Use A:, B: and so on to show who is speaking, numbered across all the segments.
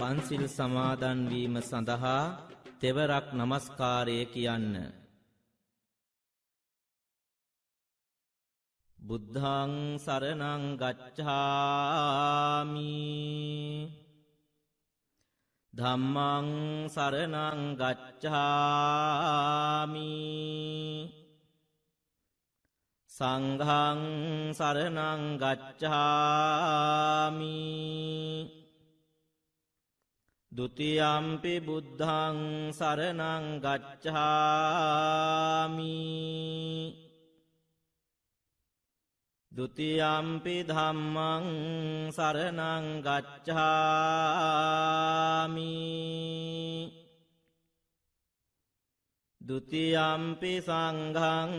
A: පන්සිල් සමාදන් වීම සඳහා තෙවරක් නමස්කාරය කියන්න. බුද්ධං සරණං ගච්ඡාමි ධම්මං සරණං ගච්ඡාමි සංඝං සරණං ගච්ඡාමි ဒုတိယံ පි බුද්ධං සරණං ගච්ඡාමි ဒုတိယံ පි ධම්මං සරණං ගච්ඡාමි ဒုတိယံ පි සංඝං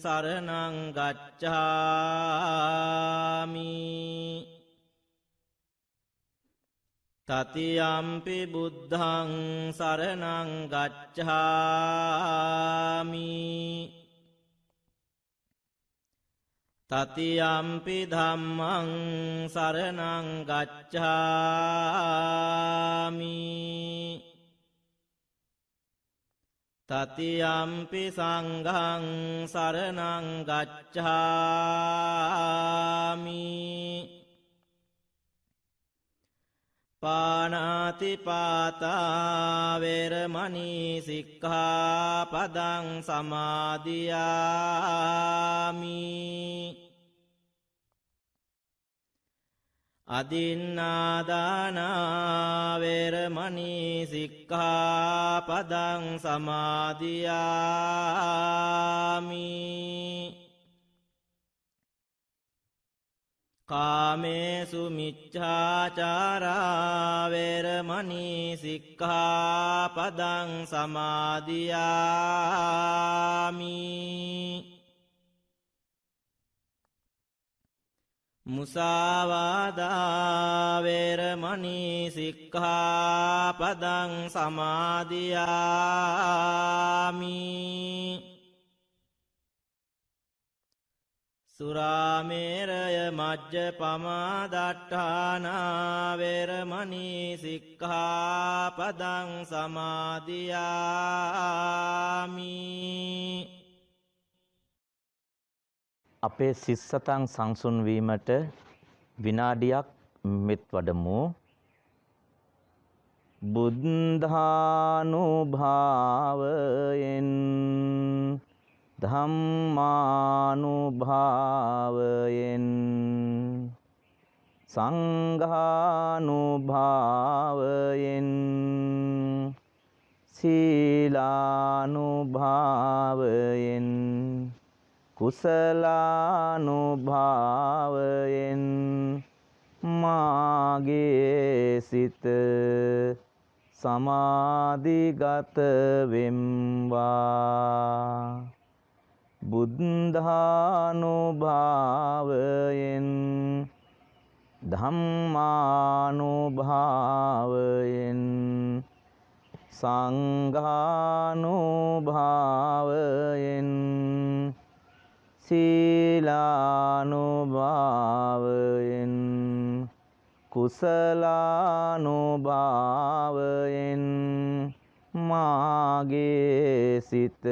A: සරණං ගච්ඡාමි တတိယံ පි බුද්ධං සරණං ගච්ඡාමි တတိယံ පි ධම්මං සරණං ගච්ඡාමි တတိယံ පි සංඝං සරණං ගච්ඡාමි ปานาติปาตาเวรมณีสิกขาปดังสมาธิยามิอดินนาดานาเวรมณีสิกขาปดังสมาธิยามิกาเมสุมิจฉาจาราเวรมณีสิกขาปดังสมาธิยามิมุสาวาดาเวรมณีสิกขาปดังสมาธิยามิสุราเมรยมัจจปมาดัฏฐานาเวรมณีสิกขาปดังสมาธิยามิ
B: අපේ සිස්සතන් සංසුන් වීමට විනාඩියක් මෙත් වඩමු. බුද්ධානුභාවයෙන් ධම්මානුභාවයෙන් සංඝානුභාවයෙන් සීලානුභාවයෙන් කුසලානුභාවයෙන් මාගේ සිත සමාධිගත වෙම්වා. බුද්ධානුභාවයෙන් ධම්මානුභාවයෙන් සංඝානුභාවයෙන් සීලානුභාවයෙන් කුසලානුභාවයෙන් මාගේ සිත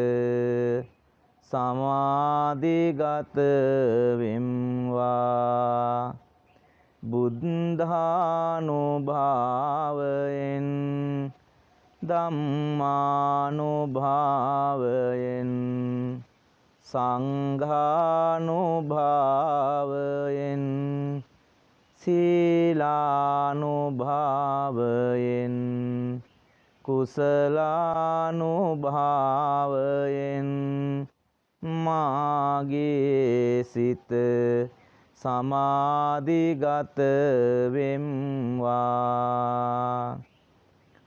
B: සමාධිගත වෙම්වා. බුද්ධානුභාවයෙන් ධම්මානුභාවයෙන් සංඝානුභාවයෙන් සීලානුභාවයෙන් කුසලානුභාවයෙන් මාගේ සිත සමාධිගත වෙම්වා.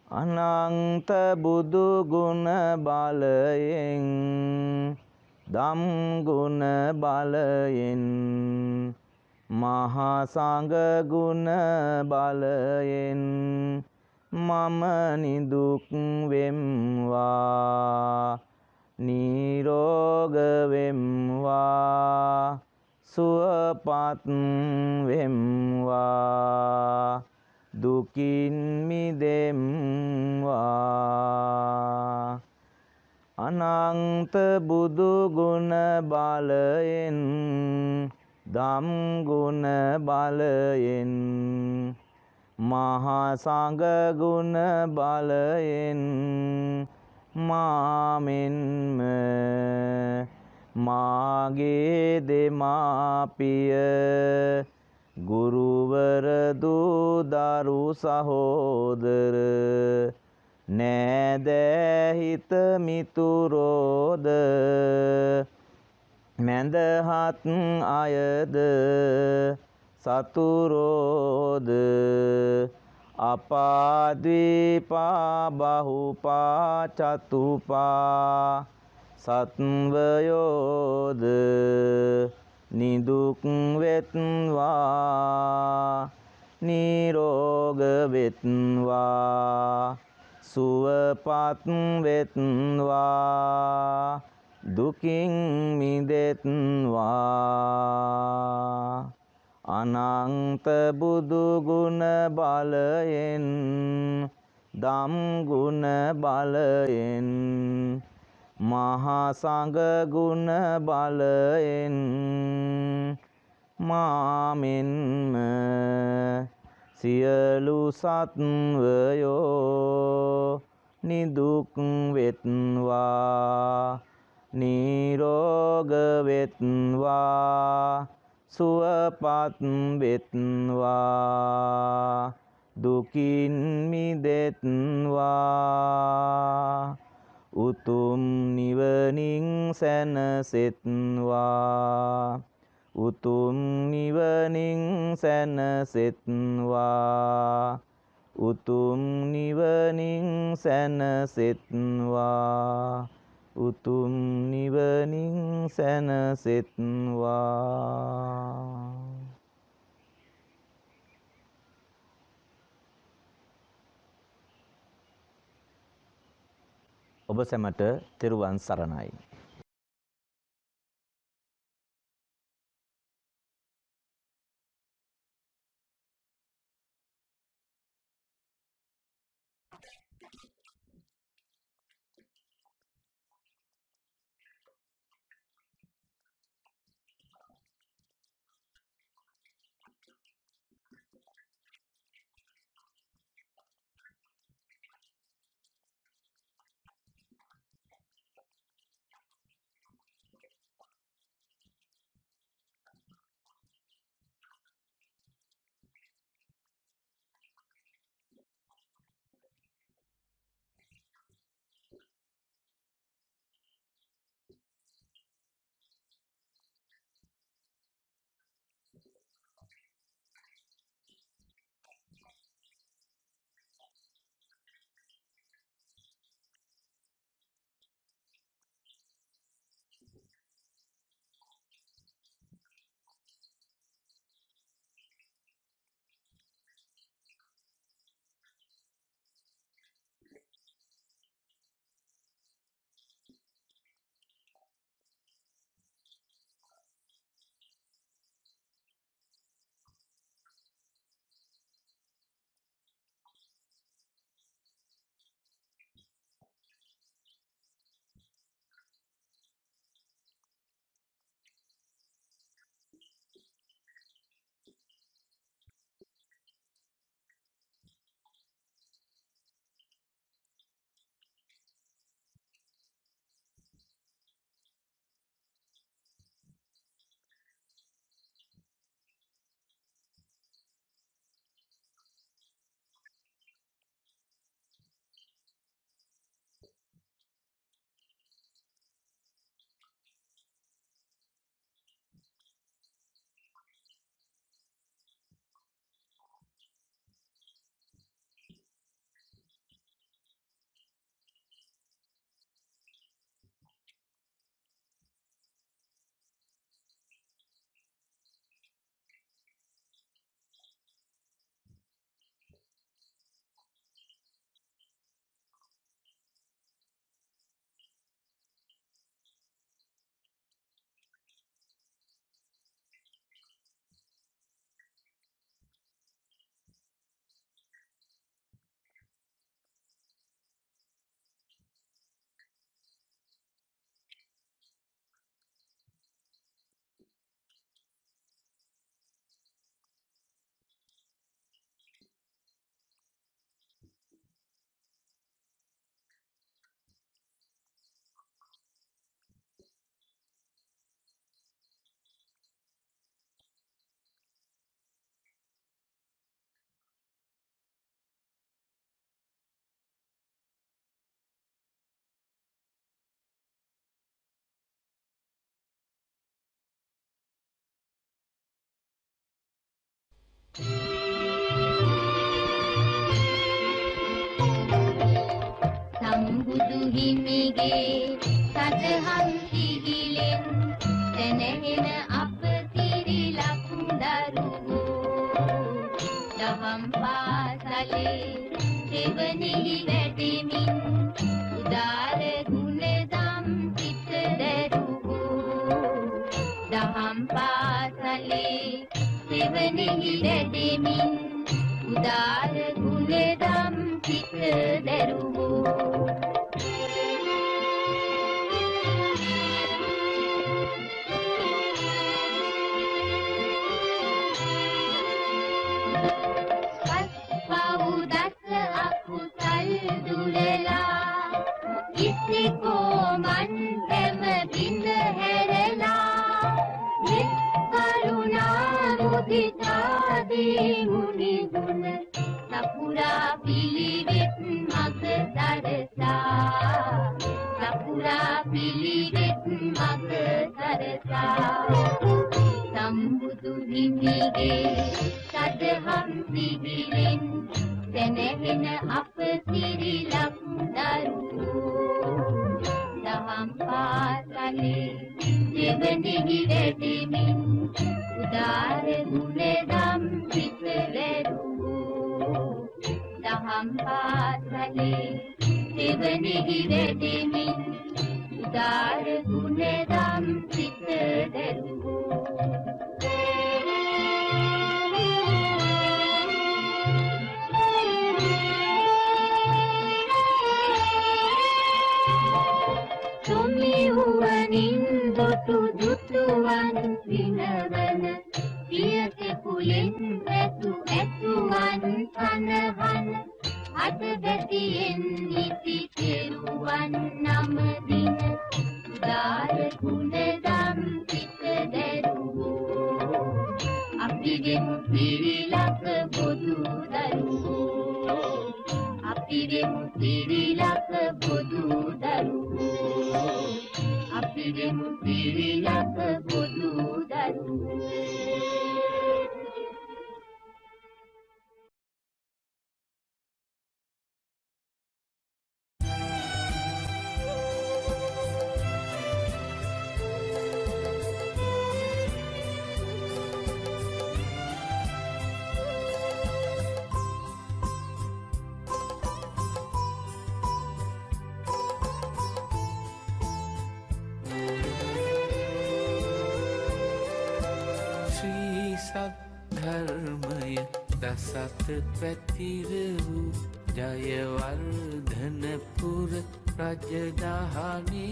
B: අනන්ත බුදු ගුණ බලයෙන් ධම් ගුණ බලයෙන් මහා සංඝ ගුණ බලයෙන් මම නිදුක් වෙම්වා. නිරෝග වෙම්වා. සුවපත් වෙම්වා. දුකින් මිදෙම්වා. අනන්ත බුදු ගුණ බලයෙන් ධම් ගුණ බලයෙන් මහා සංඝ ගුණ බලයෙන් මාමෙන්ම මාගේ දෙමාපිය ගුරුවර දූ දරු සහෝදර නෑදෑ හිත මිතුරෝද මැදහත් අයද සතුරෝද අපාද්වීපා බහුපා චතුපා සත්වයෝද නිදුක් වෙත්වා නිරෝග වෙත්වා සුවපත් වෙත්වා දුකින් මිදෙත්වා. අනන්ත බුදු ගුණ බලයෙන් ධම් ගුණ බලයෙන් මහා සංඝ ගුණ බලයෙන් මාමෙන්ම සියලු සත්වයෝ නිදුක් වෙත්වා නිරෝග වෙත්වා සුවපත් වෙත්වා දුකින් මිදෙත්වා උතුම් නිවනින් සැනසෙත්වා උතුම් නිවනින් සැනසෙත්වා උතුම් නිවනින් සැනසෙත්වා උතුම් නිවනින් සැනසෙත්වා. ඔබ සැමට තෙරුවන් සරණයි.
C: සම්බුදු හිමිගේ සදහම් සිහිලෙන් දැනෙන අප තිරිලක් දරුවෝ දහම් පාසලේ දෙවනෙහි වැඩෙමින් උදාර ගුණදම් සිත දරුවෝ දහම් පාසලේ දෙවනෙහි වැඩෙමින් උදාර ගුණදම් සිත දරුවෝ සම්බුදු හිමිගේ සදහම් සිහිලෙන් දැනෙන අප සිරිලක් දරුවෝ දහම් පාසලේ දෙවනෙහි වැඩෙමින් උදාර ගුණදම් සිත දරුවෝ දහම් පාසලේ දෙවනෙහි වැඩෙමින් උදාර ගුණදම් සිත දරුවෝ තුමිවුවනින් දොටු දුටුවන් විනවන පියක කුලෙන් ඇතු ඇතුවන් කනහන අද බැතියෙන් නිති කෙරුවන් නමදින උදාර ගුණදම් සිත දරුවෝ අපි වෙමු පිරිලක බොදු දරුවෝ අපි වෙමු පිරිලක බොදු දරුවෝ අපි වෙමු පිරිලක බොදු දරුවෝ
D: ධර්මය දසත පැතිර වූ ජයවර්ධනපුර රජදහනේ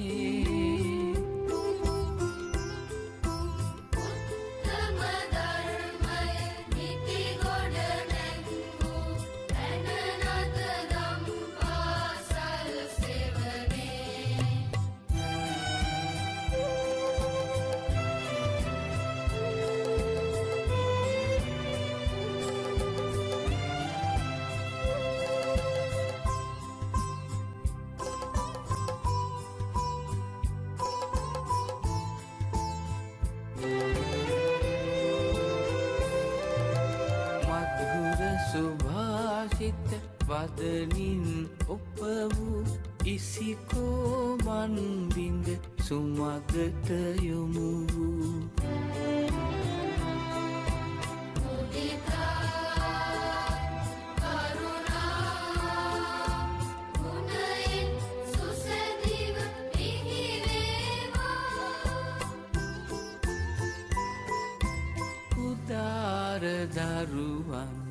D: සුභාෂිත වදනින් ඔප වූ ඉසිකෝ මන්දින්ද සුමගට යොමු වූ උදාර දරුවන්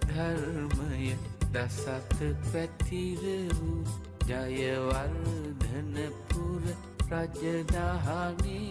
D: ධර්මය දසත පැතිර වූ ජයවර්ධනපුර රජදහනේ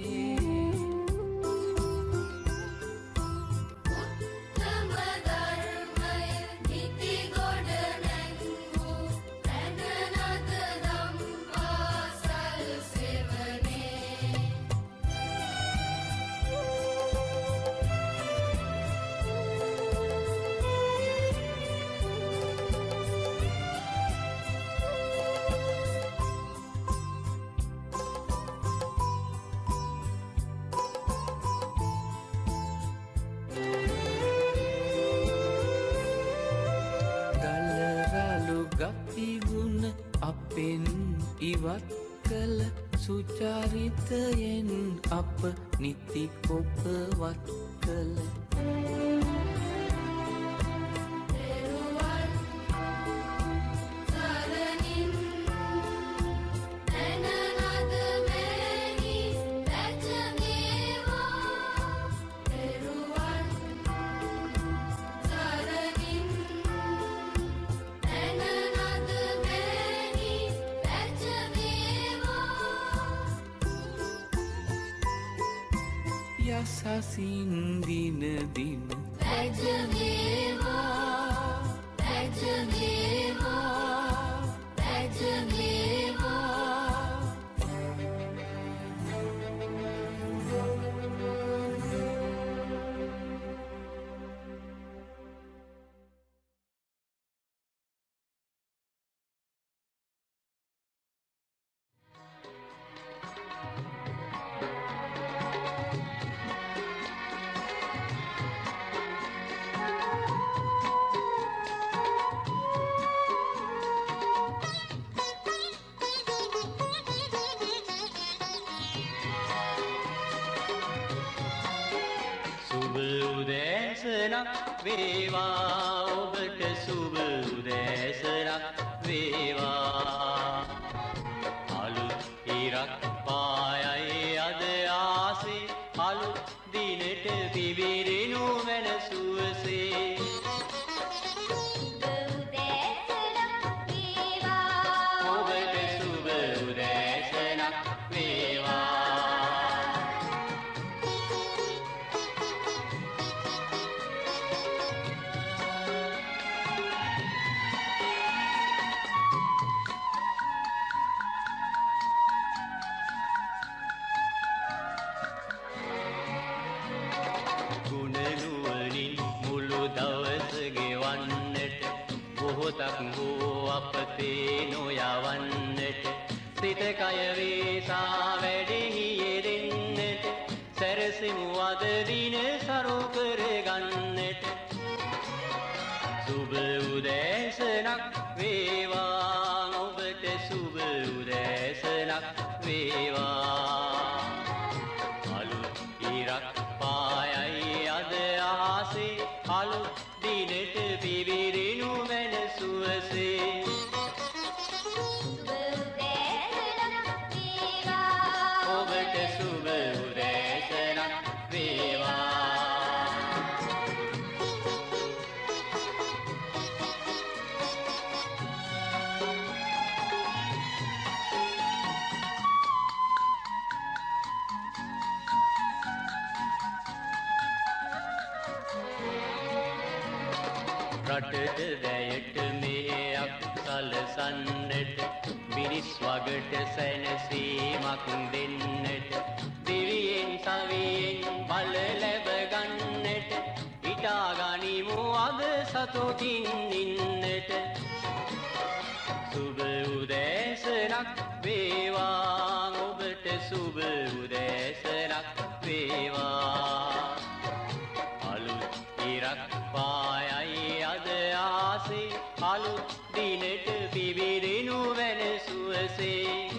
D: ගතිගුණ අපෙන් ඉවත් කළ සුචරිතයෙන් අප නිති ඔබවත් කළ යසසින් දින දින පැජවේවා පැජවේවා පැජවේවා
E: වේවා ඔබට සුබ උදෑසනක් වේවා අලුත් ඉරක් පායයි අද ආසේ අලුත් දිනට පිබිරෙනු මැන සුවසේ ඔබට සුබ උදෑසනක් වේවා මොහොතක් වූ අපතේ නොයවන්නට සිත කය වේසා වැඩෙහි යෙදෙන්නට සැරසෙමු අද දින සරු කරගන්නට සුබ උදෑසනක් වේවා ඔබට සුබ උදෑසනක් වේවා අලුත් ඉරක් පායයි අද ආසේ අලුත් දිනට පිබිරෙනු මැන සුවසේ ඔබට සුබ උදෑසනක් වේවා රටට වැයට මෙහෙයක් සලසන්නට මිනිස් වගට සැනසීමක් දෙන්නට දෙවියෙන් සවියෙන් බල ලැබ ගන්නට හිතා ගනිමු අද සතුටින් ඉන්නට සුබ උදෑසනක් වේවා ඔබට සුබ උදෑසනක් වේවා අලුත් ඉරක් පායයි අද ආසේ අලුත් දිනට පිබිරෙනු මැන සුවසේ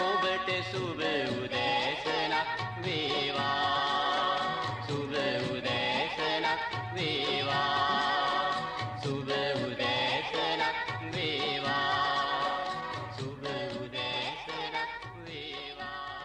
E: ඔබට සුබ උදෑසනක් වේවා සුබ උදෑසනක් වේවා සුබ උදෑසනක් වේවා සුබ උදෑසනක් වේවා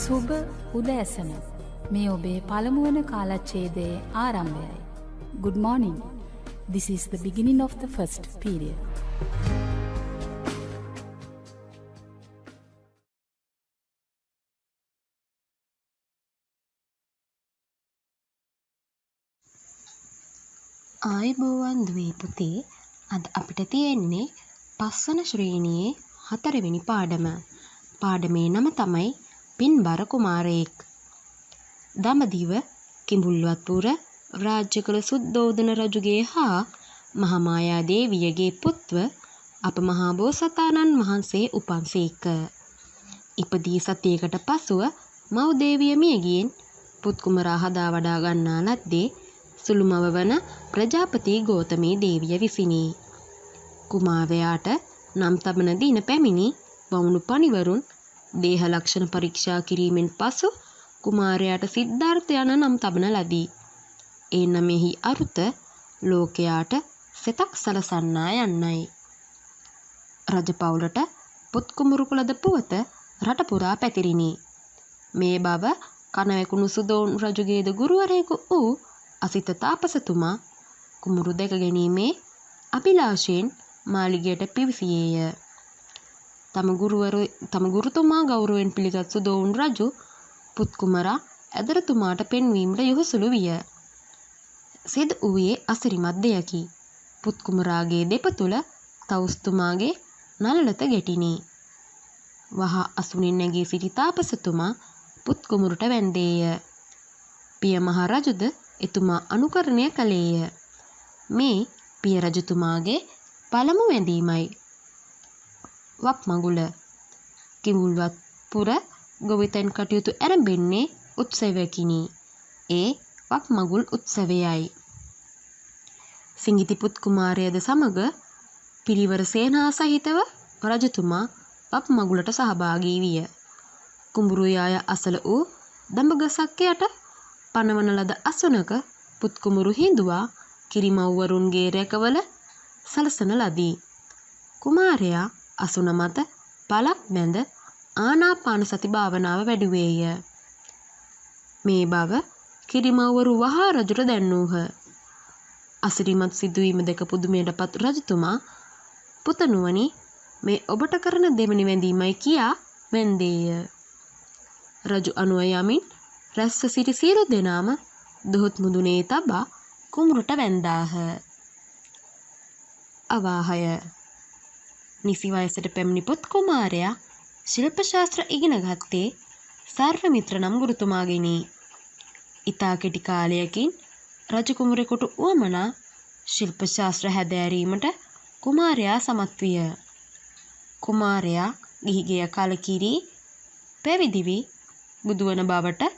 F: සුබ උදෑසන මේ ඔබේ පළමුවන කාලච්ඡේදයේ ආරම්භයයි. Good morning. This is the beginning of the first period.
G: ආයුබෝවන් දුවේ පුතේ, අද අපිට තියෙන්නේ 5 වන ශ්‍රේණියේ 4 වෙනි පාඩම. පාඩමේ නම තමයි පින්බර කුමාරයෙක්. දඹදිව කිඹුල්වත්පුර රාජ්‍ය කළ සුද්ධෝදන රජුගේ හා මහාමායා දේවියගේ පුත්ව අප මහා බෝසතාණන් වහන්සේ උපන්සේක. ඉපදී සතියකට පසුව මව් දේවිය මියගියෙන් පුත් කුමරා හදා වඩා ගන්නා ලද්දේ සුළුමව වන ප්‍රජාපති ගෝතමී දේවිය විසිනි. කුමාරයාට නම් තබන දින පැමිණි වවුණු පණිවරුන් දේහ ලක්ෂණ පරීක්ෂා කිරීමෙන් පසු කුමාරයාට සිද්ධාර්ථ යන නම් තබන ලදී. ඒ නමෙහි අරුත ලෝකයාට සෙතක් සලසන්නා යන්නයි. රජපෞලට පුත් කුමරු කුලද පුවත රට පුරා පැතිරිණි. මේ බව කනවැකුණු සුදෝන් රජුගේද ගුරුවරයෙකු වූ අසිත තාපසතුමා කුමරු දැක ගැනීමේ අභිලාෂයෙන් මාලිගයට පිවිසියේය. තම ගුරුතුමා ගෞරවයෙන් පිළිගත් සුදෝන් රජු පුත් කුමරා ඇදරතුමාට පෙන්වීමට යොහුසුළු විය. සිදු වූයේ අසිරිමත් දෙයකි. පුත් කුමරාගේ දෙපතුල තවුස්තුමාගේ නළලත ගැටිනි. වහා අසුනින් නැගී සිටි තාපසතුමා පුත් කුමරුට වැන්දේය. පිය මහ රජුද එතුමා අනුකරණය කළේය. මේ පිය රජතුමාගේ පළමු වැඳීමයි. වප් මඟුල කිඹුල්වත්පුර ගොවිතැන් කටයුතු ඇරඹෙන්නේ උත්සවයකිනි. ඒ වප් මඟුල් උත්සවයයි. සිඟිති පුත් කුමාරයද සමග පිරිවර සේනා සහිතව රජතුමා වප් මඟුලට සහභාගී විය. කුඹුරු යාය අසල වූ දඹගසක් යට පනවන ලද අසුනක පුත් කුමරු හිඳුවා කිරිමව්වරුන්ගේ රැකවල සලසන ලදී. කුමාරයා අසුන මත පලක් බැඳ ආනාපාන සති භාවනාව වැඩුවේය. මේ බව කිරිමව්වරු වහා රජුට දැන්වූහ. අසිරිමත් සිදුවීම දැක පුදුමයටපත් රජතුමා පුතණුවනි, මේ ඔබට කරන දෙවනි වැඳීමයි කියා වැන්දේය. රජු අනුව යමින් රැස්ව සිටි සියලු දෙනාම දොහොත් මුදුනේ තබා කුමරුට වැන්දාහ. අවාහය නිසි වයසට පැමිණි පුත් කුමාරයා ශිල්ප ශාස්ත්‍ර ඉගෙන ගත්තේ සර්වමිත්‍ර නම් ගුරුතුමාගෙනි. ඉතා කෙටි කාලයකින් රජ කුමරෙකුට උවමනා ශිල්ප ශාස්ත්‍ර හැදෑරීමට කුමාරයා සමත් විය. කුමාරයා ගිහිගෙය කලකිරී පැවිදි වී බුදුවන බවට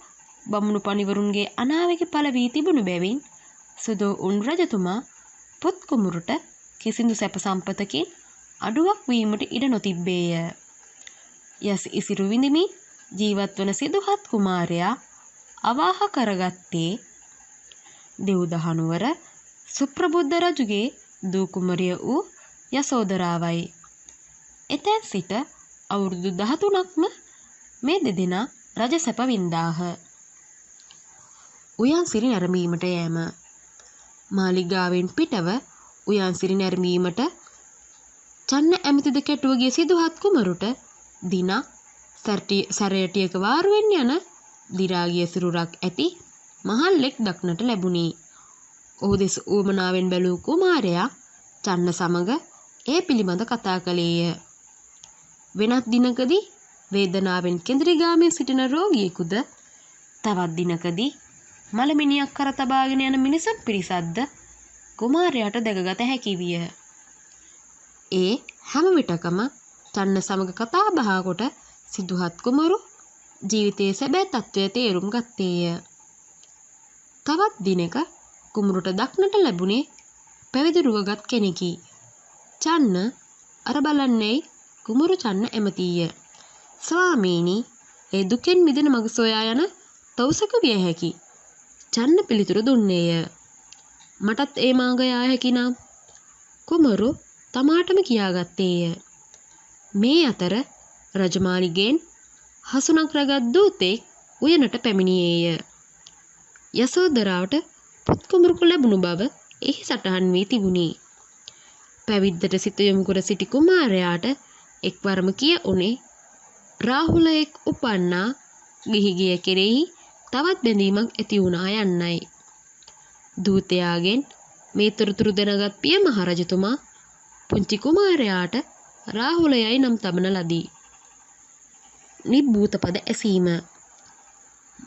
G: බමුණු පණිවරුන්ගේ අනාවැකි පළ වී තිබුණු බැවින් සුදෝඋන් රජතුමා පුත් කුමරුට කිසිදු සැප සම්පතකින් අඩුවක් වීමට ඉඩ නොතිබ්බේය. යස් ඉසිරු විඳිමින් ජීවත් වන සිදුහත් කුමාරයා අවාහ කරගත්තේ දෙව්දහනුවර සුප්‍රබුද්ධ රජුගේ දූ කුමරිය වූ යසෝදරාවයි. එතැන් සිට අවුරුදු 13ක්ම මේ දෙදෙනා රජ සැප වින්දාහ. උයන්සිරි නැරඹීමට යෑම. මාලිගාවෙන් පිටව උයන්සිරි නැරඹීමට චන්න ඇමතිද කැටුවගේ සිදුහත් කුමරුට දිනක් සැරයටියක වාරුවෙන් යන දිරාගිය සිරුරක් ඇති මහල්ලෙක් දක්නට ලැබුණි. ඔහු දෙස උවමනාවෙන් බැලූ කුමාරයා චන්න සමග ඒ පිළිබඳ කතා කළේය. වෙනත් දිනකදී වේදනාවෙන් කෙඳිරිගාමින් සිටින රෝගියෙකුද, තවත් දිනකදී මලමිනියක් කර තබාගෙන යන මිනිසුන් පිරිසක්ද කුමාරයාට දැකගත හැකි විය. ඒ හැම විටකම චන්න සමග කතා බහ කොට සිදුහත් කුමරු ජීවිතයේ සැබෑ තත්ත්වය තේරුම් ගත්තේය. තවත් දිනක කුමරුට දක්නට ලැබුණේ පැවිදි රුවගත් කෙනෙකි. චන්න අර බලන්නේයි කුමරු චන්න ඇමතිය. ස්වාමීනි, ඒ දුකෙන් මිදෙන මඟ සොයා යන තවුසක විය හැකි. චන්න පිළිතුරු දුන්නේය. මටත් ඒ මාර්ගය යා හැකි නම්. කුමරු තමාටම කියාගත්තේය. මේ අතර රජමාලිගෙන් හසුනක් රගත් දූතෙක් උයනට පැමිණියේය. යසෝදරාවට පුත්කුමරුකු ලැබුණු බව එහි සටහන් වී තිබුණි. පැවිද්දට සිත යොමු කර සිටි කුමාරයාට එක්වරම කිය උනේ රාහුලයෙක් උපන්නා ගිහිගිය කෙරෙහි තවත් බැඳීමක් ඇති වුණා යන්නයි. දූතයාගෙන් මේ තොරතුරු දැනගත් පිය මහරජතුමා පුංචි කුමාරයාට රාහුලයයි නම් තබන ලදී. නිබ්බූත පද ඇසීම.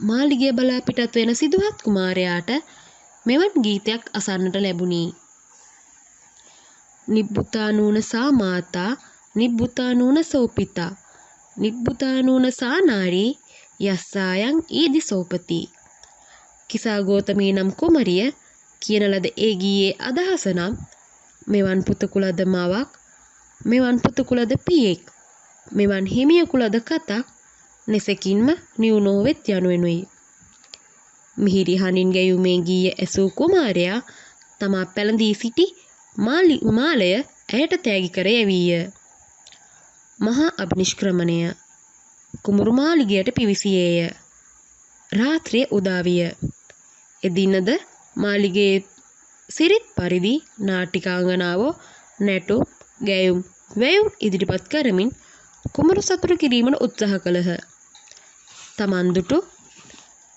G: මාලිගය බලා පිටත් වෙන සිදුහත් කුමාරයාට මෙවන් ගීතයක් අසන්නට ලැබුණි. නිබ්බුතානූන සාමාතා නිබ්බුතානූන සෝපිතා නිබ්බුතානූන සානාරී යස්සායන් ඊදි සෝපති. කිසා ගෝතමී නම් කුමරිය කියන ලද ඒ ගීයේ අදහස නම් මෙවන් පුතකුලද මවක් මෙවන් පුතකුලද පියෙක් මෙවන් හිමියකුලද කතක් ನೆಸකින්ම නිවුනෝවෙත් යනුවෙනුයි. මිහිරි හනින් ගැයුමේ ගීය ඇසූ කුමාරයා තමා පැළඳී සිටි මාලය ඇයට තෑගි කර යැවීය. මහා අභිනිෂ්ක්‍රමණය. කුමරු මාලිගයට පිවිසියේය. රාත්‍රිය උදාවිය. එදිනද මාලිගයේ සිරිත් පරිදි නාටිකාංගනාවෝ නැටුම් ගැයුම් වැයුම් ඉදිරිපත් කරමින් කුමරු සතුරු කිරීමට උත්සාහ කළහ. තමන් දුටු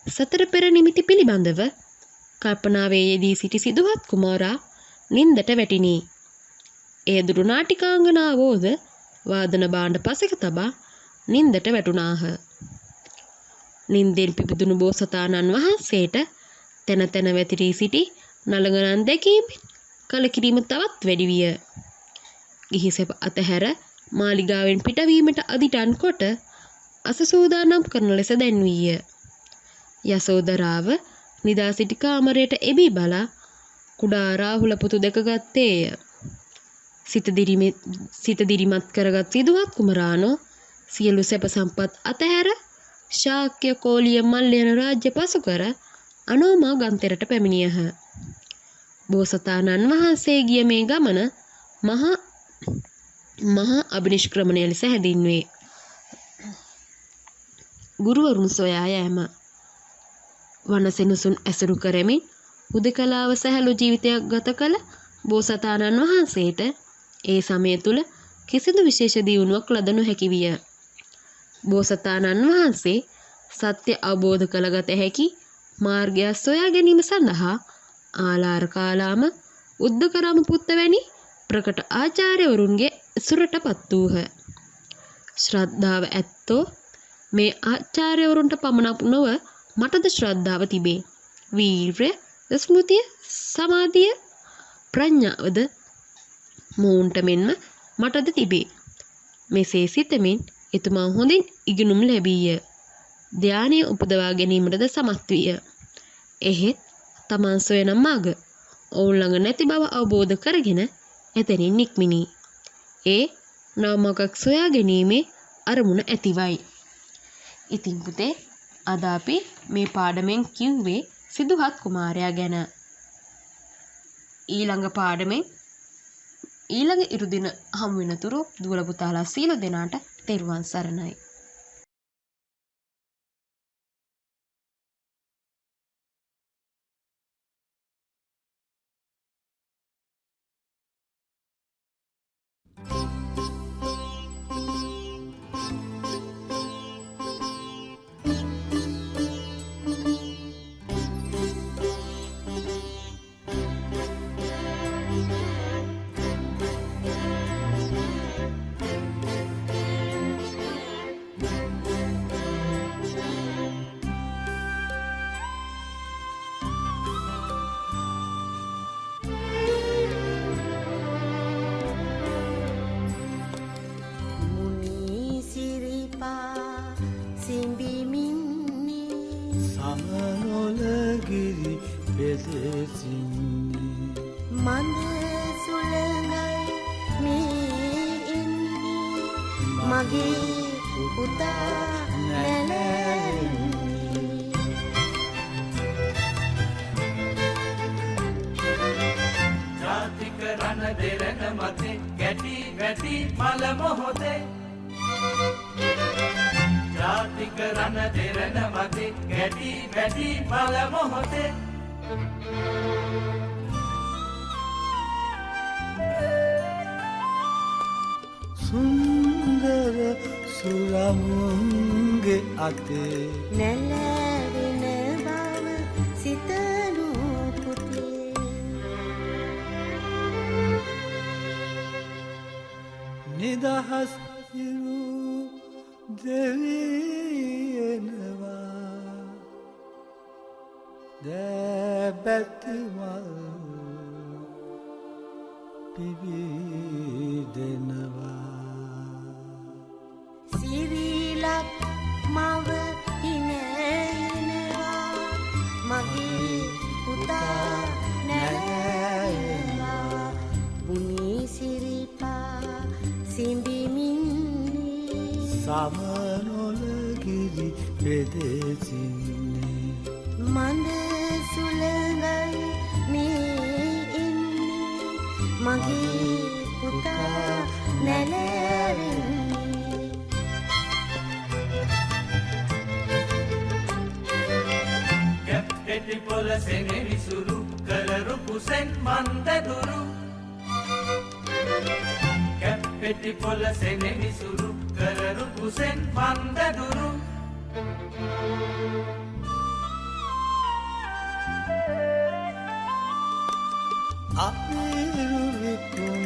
G: සතර පෙර නිමිති පිළිබඳව කල්පනාවේ යෙදී සිටි සිදුහත් කුමාරා නින්දට වැටිනි. ඒ දුටු නාටිකාංගනාවෝද වාදන භාණ්ඩ පසෙක තබා නින්දට වැටුණාහ. නින්දෙන් පිබිදුණු බෝසතාණන් වහන්සේට තැන තැන වැතිරී සිටි නලගණන් දැකීමෙන් කලකිරීම තවත් වැඩි විය. ගිහි සැප අතහැර මාලිගාවෙන් පිටවීමට අදිටන් කොට අසසූදානම් කරන ලෙස දැන්වීය. යසෝදරාව නිදා සිටි කාමරයට එබී බලා කුඩා රාහුල පුතු දැකගත්තේය. සිත දිරිමත් කරගත් සිදුවත් කුමරානෝ සියලු සැප සම්පත් අතහැර ශාක්‍ය කෝලිය මල්යන රාජ්‍ය පසු කර අනෝමා ගන්තෙරට පැමිණියහ. බෝසතාණන් වහන්සේ ගිය මේ ගමන මහා අභිනිෂ්ක්‍රමණය ලෙස හැඳින්වේ. ගුරුවරුන් සොයා යෑම. වනසෙනසුන් ඇසුරු කරමින් හුදකලාව සැහැළු ජීවිතයක් ගත කළ බෝසතාණන් වහන්සේට ඒ සමය තුල කිසිදු විශේෂ දියුණුවක් ලද නොහැකි විය. බෝසතාණන් වහන්සේ සත්‍ය අවබෝධ කරගත හැකි මාර්ගය සොයා ගැනීම සඳහා ආලාර කාලාම උද්දකරාම පුත්ත වැනි ප්‍රකට ආචාර්යවරුන්ගේ සුරටපත් වූහ. ශ්‍රද්ධාව ඇත්තෝ මේ ආචාර්යවරුන්ට පමණක් නොව මටද ශ්‍රද්ධාව තිබේ. වීර්ය, ස්මෘතිය, සමාධිය, ප්‍රඥාවද මොවුන්ට මෙන්ම මටද තිබේ. මෙසේ සිතමින් එතුමා හොඳින් ඉගෙනුම් ලැබීය. ධානය උපදවා ගැනීමටද සමත් විය. එහෙත් තමන් සොයන මඟ ඔවුන් ළඟ නැති බව අවබෝධ කරගෙන එතනින් නික්මිනි. ඒ නවමගක් සොයා ගැනීමේ අරමුණ ඇතිවයි. ඉතින් පුතේ අද අපි මේ පාඩමෙන් කිව්වේ සිදුහත් කුමාරයා ගැන. ඊළඟ පාඩමෙන් ඊළඟ ඉරුදින හමු වෙනතුරු දුවල පුතාලා සීල දෙනාට තෙරුවන් සරණයි.
H: සමනොලගිරි පෙදෙසින්නේ
I: මඳ සුළඟයි මේ එන්නේ මගේ පුතා නැලෙන්නේ.
D: ජාතික රණ දෙරණ මතේ ගැටි වැටි මල මොහොතේ ජාති රණ දෙරණ මතේ ගැටි වැඩි බල මොහොතේ
H: සුන්දර සුරමුන්ගේ අතේ
I: නැලවෙන බව සිතනු පුතේ
H: නිදහස් හිරු දෙවියනවා දැබැතිමල් පිවිදෙනවා
I: සිරිලක් මව හිනහිනවා මගේ පුතා නැලවෙනවා බුනි සිරිපා සිඹිමින්නේ
H: සමනොලගිරි පෙදෙසින්නේ
I: මඳ සුළඟයි මේ ඉන්නේ මගේ පුතා නැලවෙන්නේ
D: ගැප්පෙටි පොළ සෙනෙවි සුරු කලරු කුසෙන් මන්ද දුරු ගැප්පෙටි පොළ සෙනෙවි සුරු කලරු කුසෙන් මන්ද දුරු
H: අපිරු විකුම්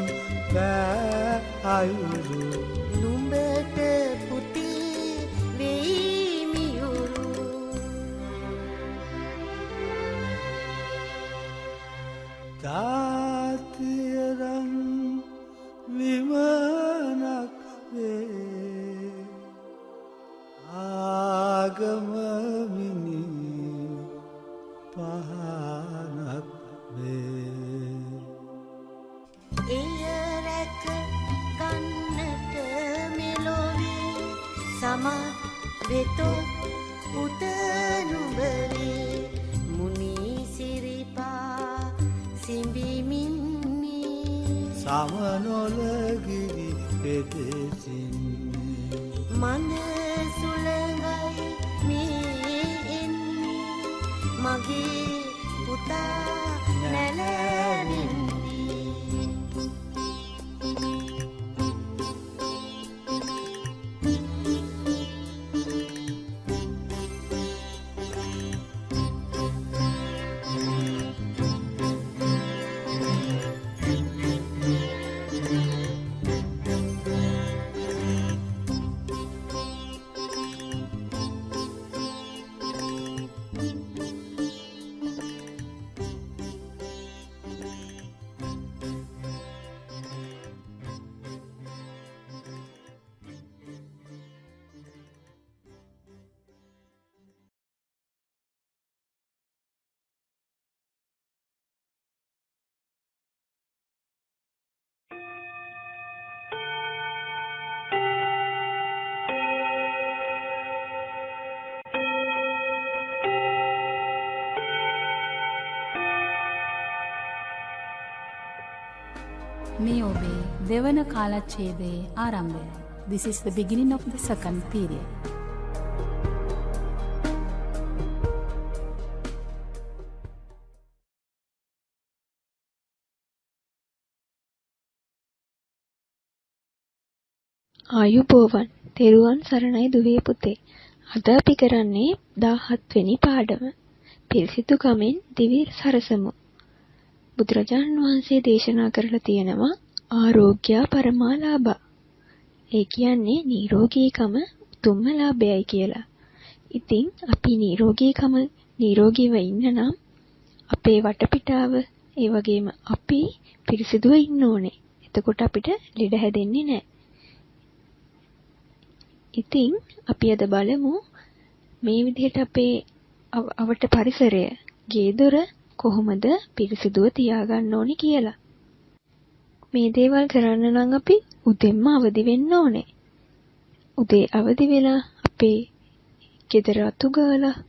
H: බෑ අයුරු
I: නුඹට පුතේ වෙයි මියුරු
H: තාතියරන් විමනක් වේ ආගමමිනි පහනක් වේ
I: එය රැක ගන්නට මෙලොවේ සමත් වෙතොත් පුත නුඹවේ මුනි සිරිපා සිඹිමින්නේ
H: සමනොලගිරි පෙදෙසින්නේ
I: මන සුළඟයි මේ එන්නේ මගේ පුතා නැලවෙන්නේ
F: මේ ඔබේ දෙවන කාලච්ඡේදයේ ආරම්භයයි. This is the beginning of the second period.
J: ආයුබෝවන් තෙරුවන් සරණයි දුවේ පුතේ. අද අපි කරන්නේ 17 වෙනි පාඩම. පිරිසිදු ගමෙන් දිවි සරසමු. බුදුරජාණන් වහන්සේ දේශනා කරලා තියෙනවා ආරෝග්‍ය පරමාලාභ. ඒ කියන්නේ නිරෝගීකම උතුම්ම ලාභයයි කියලා. ඉතින් අපි නිරෝගීව ඉන්න නම් අපේ වටපිටාව ඒ වගේම අපි පිරිසිදුව ඉන්න ඕනේ. එතකොට අපිට ලෙඩ හැදෙන්නේ නැහැ. ඉතින් අපි අද බලමු මේ විදිහට අපේ අවට පරිසරය ගේ දොර කොහොමද පිරිසිදුව තියාගන්න ඕනේ කියලා. මේ දේවල් කරන්න නම් අපි උදෙන්ම අවදි වෙන්න ඕනේ. උදේ අවදි වෙලා අපේ ගෙදර අතු ගාලා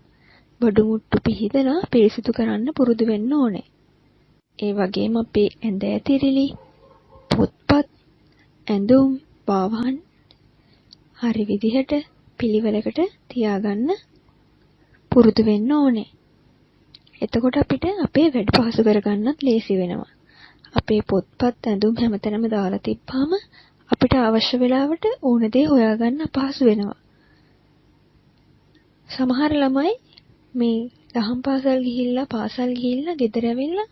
J: බඩු මුට්ටු පිහිදලා පිරිසිදු කරන්න පුරුදු වෙන්න ඕනේ. ඒ වගේම අපේ ඇඳ ඇතිරිලි, පොත්පත්, ඇඳුම්, පාවහන් හරි විදිහට පිළිවෙලකට තියාගන්න පුරුදු වෙන්න ඕනේ. එතකොට අපිට අපේ වැඩ පහසු කරගන්නත් ලේසි වෙනවා. අපේ පොත්පත් ඇඳුම් හැමතැනම දාලා තිබ්බාම අපිට අවශ්‍ය වෙලාවට ඕන දේ හොයාගන්න අපහසු වෙනවා. සමහර ළමයි මේ දහම් පාසල් ගිහිල්ලා ගෙදර ඇවිල්ලා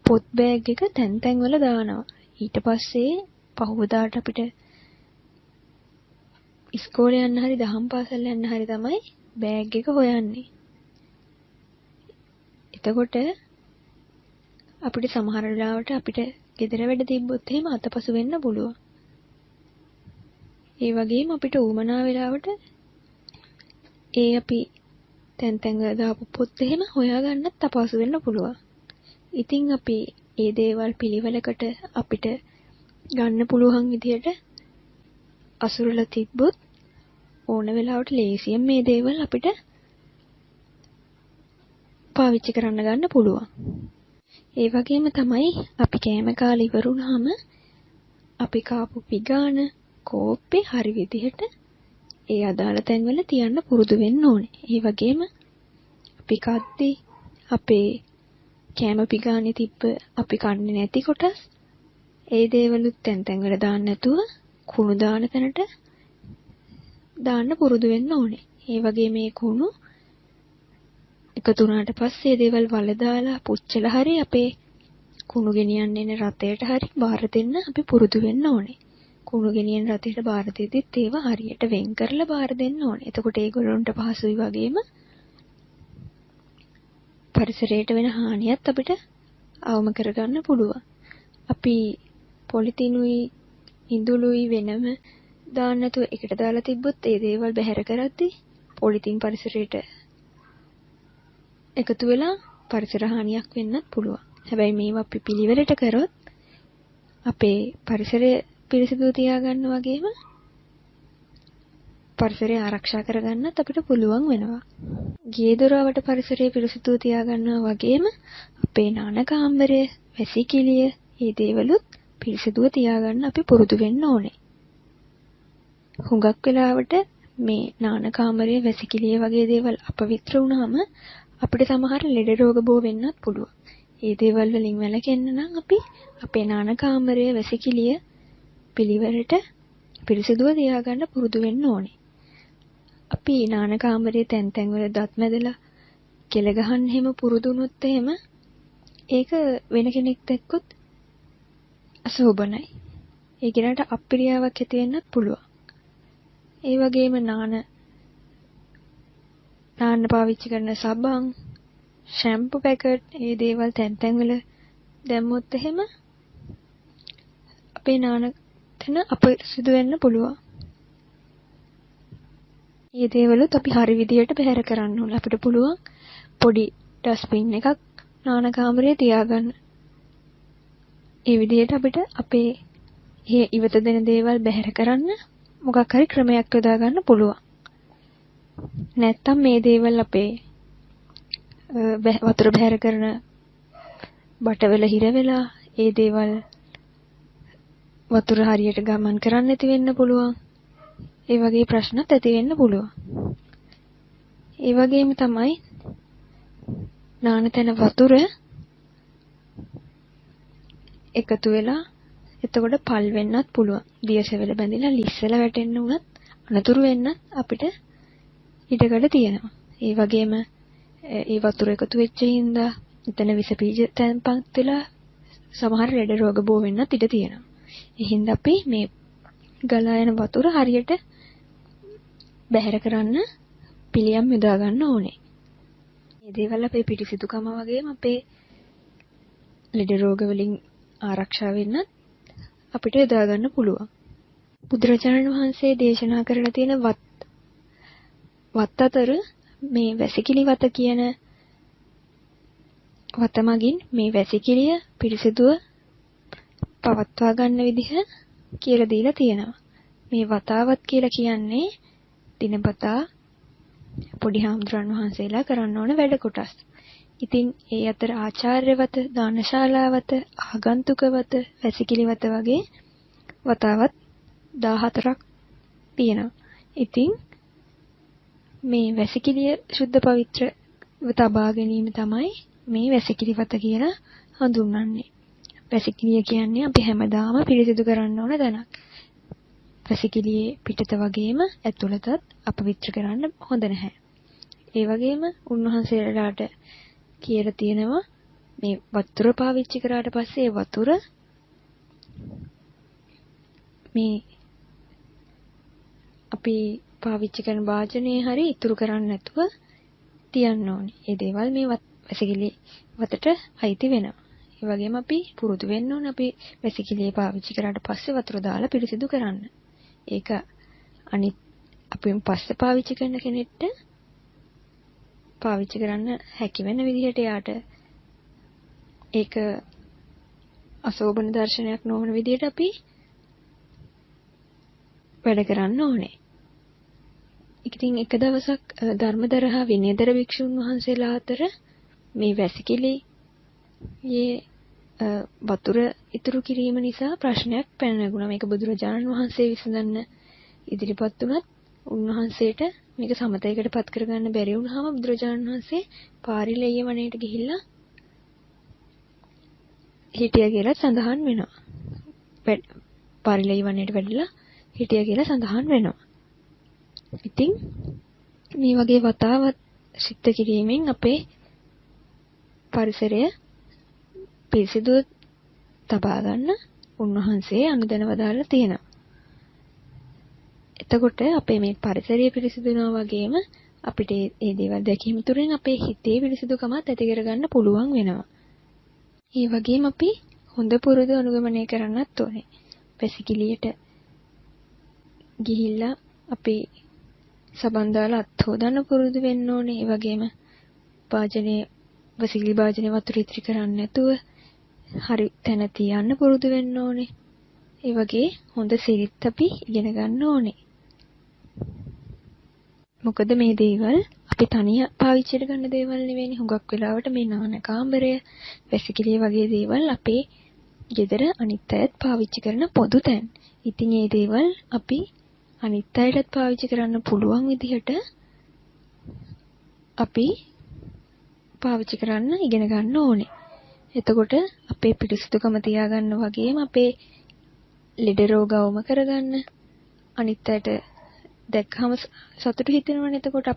J: පොත් බෑග් එක තැන් වල දානවා. ඊට පස්සේ පහුවදාට අපිට ඉස්කෝලේ යන්න හරි දහම් පාසල් යන්න හරි තමයි බෑග් එක හොයන්නේ. එතකොට අපිට සමහර වෙලාවට අපිට ගෙදර වැඩ තිබ්බොත් එහෙම අතපසු වෙන්න පුළුවන්. ඒ වගේම අපිට උවමනා වෙලාවට ඒ අපි තැන් වල දාපු පොත් එහෙම හොයාගන්නත් අපහසු වෙන්න පුළුවන්. ඉතින් අපි ඒ දේවල් පිළිවෙලකට අපිට ගන්න පුළුවන් විදිහට අසුරලා තිබ්බොත් ඕන වෙලාවට ලේසියෙන් මේ දේවල් අපිට පාවිච්චි කරන්න ගන්න පුළුවන්. ඒ වගේම තමයි අපි කෑම කාලා ඉවර වුණාම අපි කාපු පිගාන කෝප්පේ හරි විදිහට ඒ අදාළ තැන්වල තියන්න පුරුදු වෙන්න ඕනේ. ඒ වගේම අපි කද්දී අපේ කෑම පිගානේ තිබ්බ අපි කන්නේ නැති කොටස් ඒ දේවලුත් තැන් වල දාන්න නැතුව කුණු දාන තැනට දාන්න පුරුදු වෙන්න ඕනේ. ඒ වගේ මේ කුණු එකතු වුණාට පස්සේ දේවල් වල දාලා පුච්චලා හරි අපේ කුණු ගෙනියන්න එන රතයට හරි බාර දෙන්න අපි පුරුදු වෙන්න ඕනේ. කුණු ගෙනියන රතයට බාර දෙද්දිත් ඒවා හරියට වෙන් කරලා බාර දෙන්න ඕනේ. එතකොට ඒගොල්ලන්ට පහසුයි වගේම පරිසරයට වෙන හානියත් අපිට අවම කරගන්න පුළුවන්. අපි පොලිතිනුයි ඉඳුළුයි වෙනම දාන්න නැතුව එකට දාලා තිබ්බොත් ඒ දේවල් බැහැර කරද්දී පොලිතින් පරිසරයට එකතු වෙලා පරිසර හානියක් වෙන්නත් පුළුවන්. හැබැයි මේවා අපි පිළිවෙලට කරොත් අපේ පරිසරය පිරිසිදු තියාගන්න වගේම පරිසරය ආරක්ෂා කරගන්නත් අපිට පුළුවන් වෙනවා. ගේ දොරවල් පරිසරය පිරිසිදු තියාගන්නවා වගේම අපේ නාන කාමරය, වැසිකිළිය, මේ දේවලුත් පිරිසිදුව තියාගන්න අපි පුරුදු වෙන්න ඕනේ. හුඟක් වෙලාවට මේ නාන කාමරය, වැසිකිළිය වගේ දේවල් අපවිත්‍ර වුණාම අපිට සමහර ලෙඩ රෝග බෝ වෙන්නත් පුළුවන්. මේ දේවල් වලින් වැළකෙන්න නම් අපි අපේ නාන කාමරය, වැසිකිළිය පිළිවෙලට පිරිසිදුව තියාගන්න පුරුදු වෙන්න ඕනේ. අපි නාන කාමරයේ තැන් වල දත් මැදලා කෙල ගහන්න හැම පුරුදු වුණොත් එහෙම ඒක වෙන කෙනෙක්ට එක්කොත් අශෝභනයි. ඒ කෙනාට අප්‍රියාවක් ඇති වෙන්නත් පුළුවන්. ඒ වගේම නාන්න පාවිච්චි කරන සබන්, ෂැම්පූ පැකට්, මේ දේවල් තැන් වල දැම්මොත් එහෙම අපේ නාන තැන අපිරිසිදු වෙන්න පුළුවන්. මේ දේවලුත් අපි හරි විදියට බැහැර කරන්න ඕනේ. අපිට පුළුවන් පොඩි ඩස්බින් එකක් නාන කාමරේ තියාගන්න. ඒ විදියට අපිට අපේ ඉවත දෙන දේවල් බැහැර කරන්න මොකක් හරි ක්‍රමයක් යොදා ගන්න පුළුවන්. නැත්තම් මේ දේවල් අපේ වතුර බැහැර කරන බටවල හිර වෙලා ඒ දේවල් වතුර හරියට ගමන් කරන්න නැති වෙන්න පුළුවන්. ඒ වගේ ප්‍රශ්නත් ඇති වෙන්න පුළුවන්. ඒ වගේම තමයි නාන තැන වතුර එකතු වෙලා එතකොට පල් වෙන්නත් පුළුවන්. දියසෙවල බැඳිලා ලිස්සලා වැටෙන්න උනත් අනතුරු වෙන්න අපිට ඉඩකඩ තියෙනවා. ඒ වගේම ඒ වතුර එකතු වෙච්ච හින්දා එතන විස බීජ තැන්පත් වෙලා සමහර ලෙඩ රෝග බෝ වෙන්නත් ඉඩ තියෙනවා. ඒ හින්දා අපි මේ ගලා යන වතුර හරියට බැහැර කරන්න පිළියම් යොදා ගන්න ඕනේ. මේ දේවල් අපේ පිරිසිදුකම වගේම අපේ ලෙඩ රෝග වලින් ආරක්ෂා වෙන්න අපිට යොදා ගන්න පුළුවන්. බුදුරජාණන් වහන්සේ දේශනා කරලා තියෙන වත් අතර මේ වැසිකිලි වත කියන වත මගින් මේ වැසිකිළිය පිරිසිදුව පවත්වා ගන්න විදිහ කියලා දීලා තියෙනවා. මේ වතාවත් කියලා කියන්නේ දිනපතා පොඩි හාමුදුරන් වහන්සේලා කරන්න ඕන වැඩ කොටස්. ඉතින් ඒ අතර ආචාර්යවත, දානශාලාවත, ආගන්තුකවත, වැසිකිළිවත වගේ වතාවත් 14ක් තියෙනවා. ඉතින් මේ වැසිකිළිය ශුද්ධ පවිත්‍රව තබා ගැනීම තමයි මේ වැසිකිළි වත කියලා හඳුන්වන්නේ. වැසිකිළිය කියන්නේ අපි හැමදාම පිරිසිදු කරන්න ඕන තැනක්. වැසිකිළියේ පිටත වගේම ඇතුළතත් අපවිත්‍ර කරන්න හොඳ නැහැ. ඒ වගේම උන්වහන්සේලාට කියලා තියෙනවා මේ වතුර පාවිච්චි කරාට පස්සේ ඒ වතුර මේ අපි පාවිච්චි කරන වාජනේ හරි ඉතුරු කරන්නේ නැතුව තියන්න ඕනේ. ඒ දේවල් මේ වැසිකිළි වතට අයිති වෙනවා. ඒ වගේම අපි පුරුදු වෙන්න ඕනේ අපි වැසිකිළිය පාවිච්චි කරාට පස්සේ වතුර දාලා පිරිසිදු කරන්න. ඒක අනිත් අපි පස්සේ පාවිච්චි කරන කෙනෙක්ට පාවිච්චි කරන්න හැකි වෙන විදිහට යාට ඒක අශෝභන දර්ශනයක් නොවන විදිහට අපි වැඩ කරන්න ඕනේ. ඉතින් එක දවසක් ධර්මදර හා විනයදර භික්ෂුන් වහන්සේලා අතර මේ වැසිකිළියේ වතුර ඉතුරු කිරීම නිසා ප්‍රශ්නයක් පැන නැගුණා. මේක බුදුරජාණන් වහන්සේ විසඳන්න ඉදිරිපත් වුණත් උන්වහන්සේට මේක සමතයකට පත් කරගන්න බැරි වුණාම බුදුරජාණන් වහන්සේ පාරිලෙය වනයේට ගිහිල්ලා හිටියා කියලා සඳහන් වෙනවා. පාරිලෙය වනයේට වැඩිලා හිටියා කියලා සඳහන් වෙනවා. ඉතින් මේ වගේ වතාවත් සිද්ධ කිරීමෙන් අපේ පරිසරය පිරිසිදු තබා ගන්න උන්වහන්සේ අනුදැන වදාළා තියෙනවා. එතකොට අපේ මේ පරිසරය පිරිසිදු වෙනවා වගේම අපිට මේ දේවල් දැකීම තුළින් අපේ හිතේ පිරිසිදුකමත් ඇති කරගන්න පුළුවන් වෙනවා. ඒ වගේම අපි හොඳ පුරුදු අනුගමනය කරන්නත් ඕනේ. වැසිකිළියට ගිහිල්ලා අපි සබන් දාලා අත් හොදන්න පුරුදු වෙන්න ඕනේ. ඒ වගේම වැසිකිළි භාජනයේ වතුර ඉතිරි කරන්නේ නැතුව හරි තැන තියන්න පුරුදු වෙන්න ඕනේ. ඒ වගේ හොඳ සිරිත් අපි ඉගෙන ගන්න ඕනේ. මොකද මේ දේවල් අපි තනිය පාවිච්චි කරන දේවල් නෙවෙයි. හුඟක් වෙලාවට මේ නාන කාමරය, වැසිකිළිය වගේ දේවල් අපේ ගෙදර අනිත් අයත් පාවිච්චි කරන පොදු තැන්. ඉතින් මේ දේවල් අපි අනිත් අයටත් පාවිච්චි කරන්න පුළුවන් විදිහට අපි පාවිච්චි කරන්න ඉගෙන ගන්න ඕනේ. එතකොට අපේ පිරිසිදුකම තියාගන්න වගේම අපේ ලෙඩ රෝග අවම කරගන්න අනිත් අයට දැක්කම සතුටු හිතෙනවනේ. එතකොට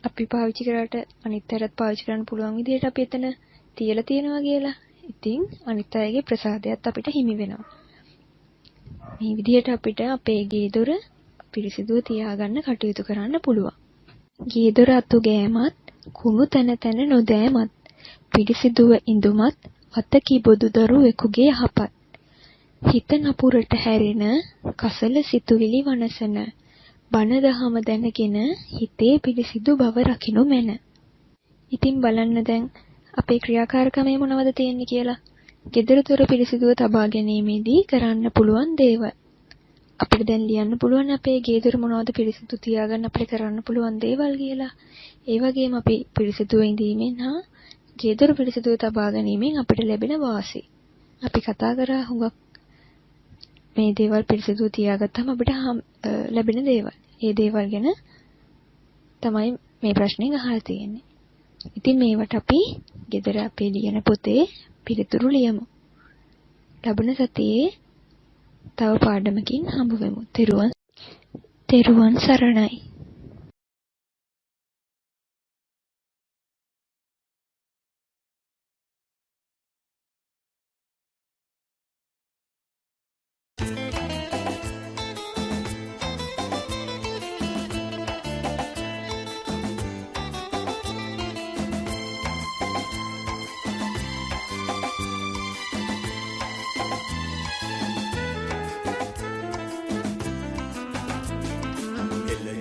J: අපි පාවිච්චි කරාට අනිත් අයටත් පාවිච්චි කරන්න පුළුවන් විදිහට අපි එතන තියලා තියෙනවා කියලා. ඉතින් අනිත් අයගේ ප්‍රසාදයත් අපිට හිමි වෙනවා. මේ විදිහට අපිට අපේ ගේ දොර පිරිසිදුව තියාගන්න කටයුතු කරන්න පුළුවන්. ගේ දොර අතු ගෑමත් කුණු තැන තැන නොදෑමත් පිරිසිදුව ඉඳුමත් අත කිබොදු දරුවෙකුගේ යහපත්. හිත නපුරට හැරෙන කසල සිතුවිලි වනසන බණ දහම දැනගෙන හිතේ පිරිසිදු බව රකින්න මැන. ඉතින් බලන්න දැන් අපේ ක්‍රියාකාරකමේ මොනවද තියෙන්නේ කියලා. ගෙදර දොර පිරිසිදුව තබා ගැනීමේදී කරන්න පුළුවන් දේවල්. අපිට දැන් ලියන්න පුළුවන් අපේ ගේ දොර මොනවද පිරිසිදු තියාගන්න අපිට කරන්න පුළුවන් දේවල් කියලා. ඒ වගේම අපි පිරිසිදුව ඉඳීමෙන් හා ගේ දොර පිරිසිදුව තබා ගැනීමෙන් අපිට ලැබෙන වාසි. අපි කතා කරා හුඟක් මේ දේවල් පිරිසිදුව තියාගත්තම අපිට ලැබෙන දේවල්. ඒ දේවල් ගැන තමයි මේ ප්‍රශ්නේ අහලා තියෙන්නේ. ඉතින් මේවට අපි ගෙදර අපේ ලියන පොතේ පිළිතුරු ලියමු. ලබන සතියේ තව පාඩමකින් හම්බ වෙමු. තෙරුවන් සරණයි.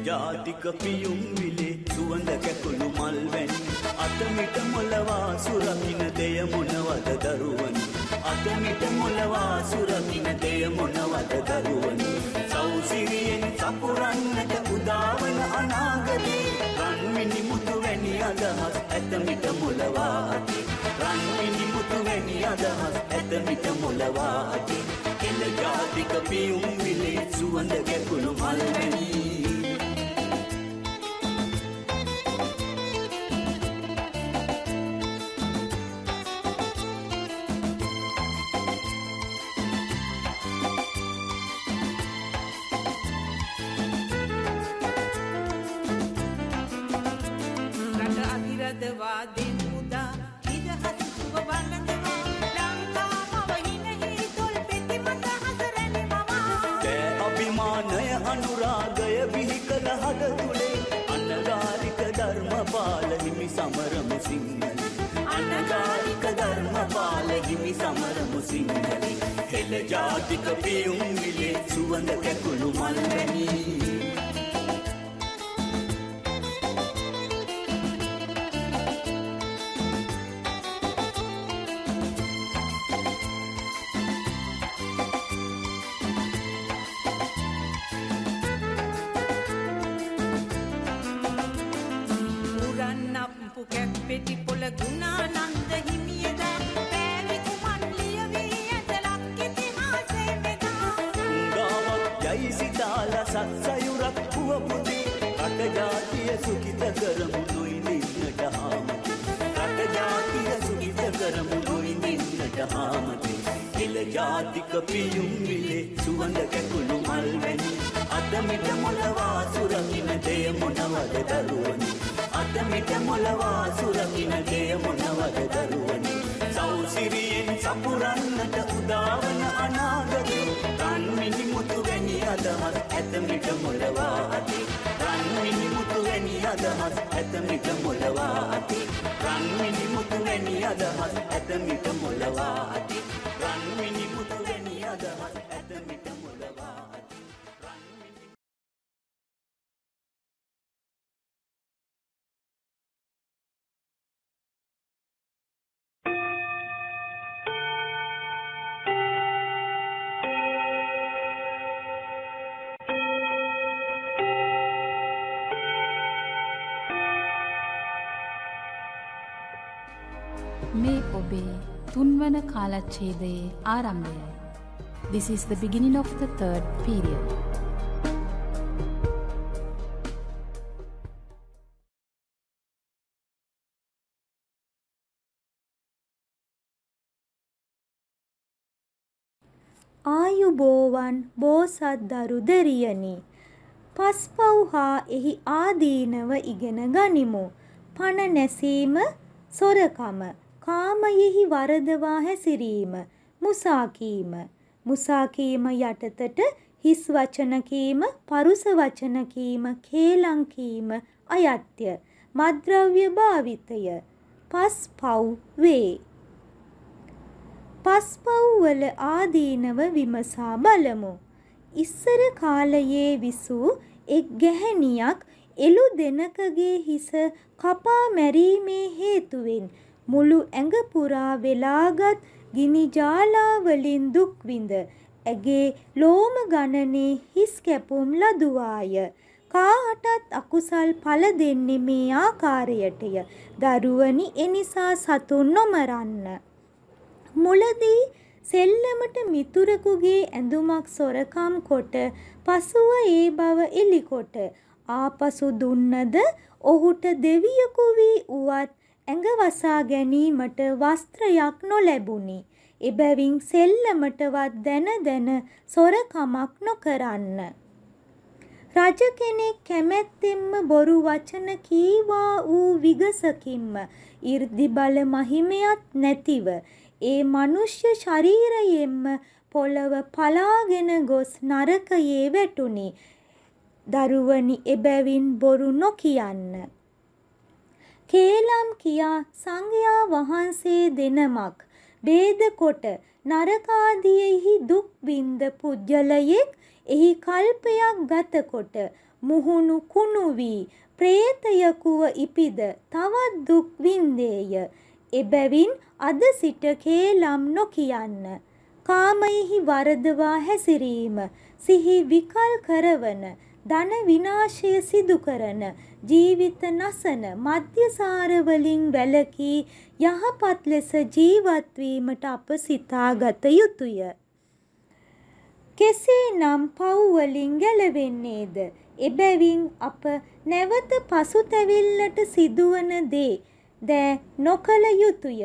K: ජාතික පියුම් විලේ සුවඳ කැකුළු මල් වැනි අතමිට මොලවා සුරකින්න දෙය මොනවද දරුවනි අතමිට මොලවා සුරකින්න දෙය මොනවද දරුවනි සෞසිරියෙන් සපුරන්නට උදාවන අනාගතේ රන්මිනි මුතු වැනි අදහස් ඇතමිට මොලවා ඇති රන්මිනි මුතු වැනි අදහස් ඇතමිට මොලවා ඇති එල ජාතික පියුම් විලේ සුවඳ කැකුළු මල් වැනි
I: දෙනුදා නිදහස් සුව වළඳවා ලංකාව හිනහි තොල් පෙති මත හසරැනිමවා
K: දෑ අභිමානය අනුරාගය බිහි කළ හද තුළේ අනගාരിക ධර්මපාල හිමි සමරමු සිංහලේ අනගාരിക ධර්මපාල හිමි සමරමු සිංහලේ හෙළ ජාතික පියුම් විලේ සුවඳ කැකුළු මල් වැනි
I: පුරන්නප්පු කැප්පෙටි පොළ ගුණානන්ද හිමියදා පෑවි කුමන් ලියවී ඇතලක් ඉතිහාසය බෙදා
K: ගාවක් යයි සිතාලා සත්සයුරක් පුවපුතේ රට ජාතිය සුඛිත කරමු නොයිඳින්නට හාමතේ රට ජාතිය සුඛිත කරමු නොයිඳින්නට හාමතේ හෙළ ජාතික පියුම් විලේ සුවඳ කැකුළු මල් වැනි අදමිට මොලවා සුරකින්න දෙය මොනවද දරුවනි අදමිට මොලවා සුරකින්න දෙය මොනවද දරුවනි සෞසිරියෙන් සපුරන්නට උදාවන අනාගතේ රන්මිනි මුතු වැනි අදහස් ඇතමිට මොලවා ඇති රන්මිනි මුතු වැනි අදහස් ඇතමිට මොලවා ඇති රන්මිනි මුතු වැනි අදහස් ඇතමිට මොලවා ඇති රන්මිනි මුතු වැනි අදහස් ඇතමිට මොලවා ඇති
F: මේ ඔබේ තුන්වන කාලච්ඡේදයේ ආරම්භයයි. This is the beginning of the third period.
L: ආයුබෝවන් බෝසත් දරු දෙරියනි. පස්පව් හා එහි ආදීනව ඉගෙන ගනිමු. පණ නැසීම, සොරකම, කාමයෙහි වරදවා හැසිරීම, මුසාකීම. මුසාකීම යටතට හිස් වචන කීම, පරුස වචන කීම, කේලම් කීම අයත්ය. මත්ද්‍රව්‍ය භාවිතය පස්පව් වේ. පස්පව් වල ආදීනව විමසා බලමු. ඉස්සර කාලයේ විසූ එක් ගැහැණියක් එළු දෙනකගේ හිස කපා මැරීමේ හේතුවෙන් මුළු ඇඟ පුරා වෙලාගත් ගිනි ජාලාවලින් දුක් විඳ ඇගේ ලෝම ගණනේ හිස් කැපුම් ලදුවාය. කාටත් අකුසල් ඵල දෙන්නේ මේ ආකාරයටය. දරුවනි, එනිසා සතුන් නොමරන්න. මුලදී සෙල්ලමට මිතුරෙකුගේ ඇඳුමක් සොරකම් කොට පසුව ඒ බව එලිකොට ආපසු දුන්නද ඔහුට දෙවියෙකු වී උවත් ඇඟ වසා ගැනීමට වස්ත්‍රයක් නොලැබුණි. එබැවින් සෙල්ලමටවත් දැන දැන සොරකමක් නොකරන්න. රජ කෙනෙක් කැමැත්තෙන්ම බොරු වචන කීවා වූ විගසකින්ම 이르දි බල මහිමයක් නැතිව ඒ මනුෂ්‍ය ශරීරයෙන්ම පොළව පලාගෙන ගොස් නරකයේ වැටුනි. දරුවනි, එබැවින් බොරු නොකියන්න. කේලම් කියා සංඝයා වහන්සේ දෙනමක් ભેද කොට නරකාදියෙහි දුක් විඳ පුජ්‍යලයෙක් එහි කල්පයක් ගතකොට මුහුණු කුණු වී ප්‍රේතයකුව ඉපිද තවත් දුක් විඳේය. එබැවින් අද සිට කේලම් නොකියන්න. කාමයෙහි වරදවා හැසිරීම, සිහි විකල් කරවන, ධන විනාශය සිදු කරන, ජීවිත නසන මද්‍යසාර වලින් වැළකී යහපත් ලෙස ජීවත් වීමට අප සිතාගත යුතුය. කෙසේනම් පව් වලින් ගැලවෙන්නේද? එබැවින් අප නැවත පසුතැවිල්ලට සිදුවන දේ දෑ නොකළ යුතුය.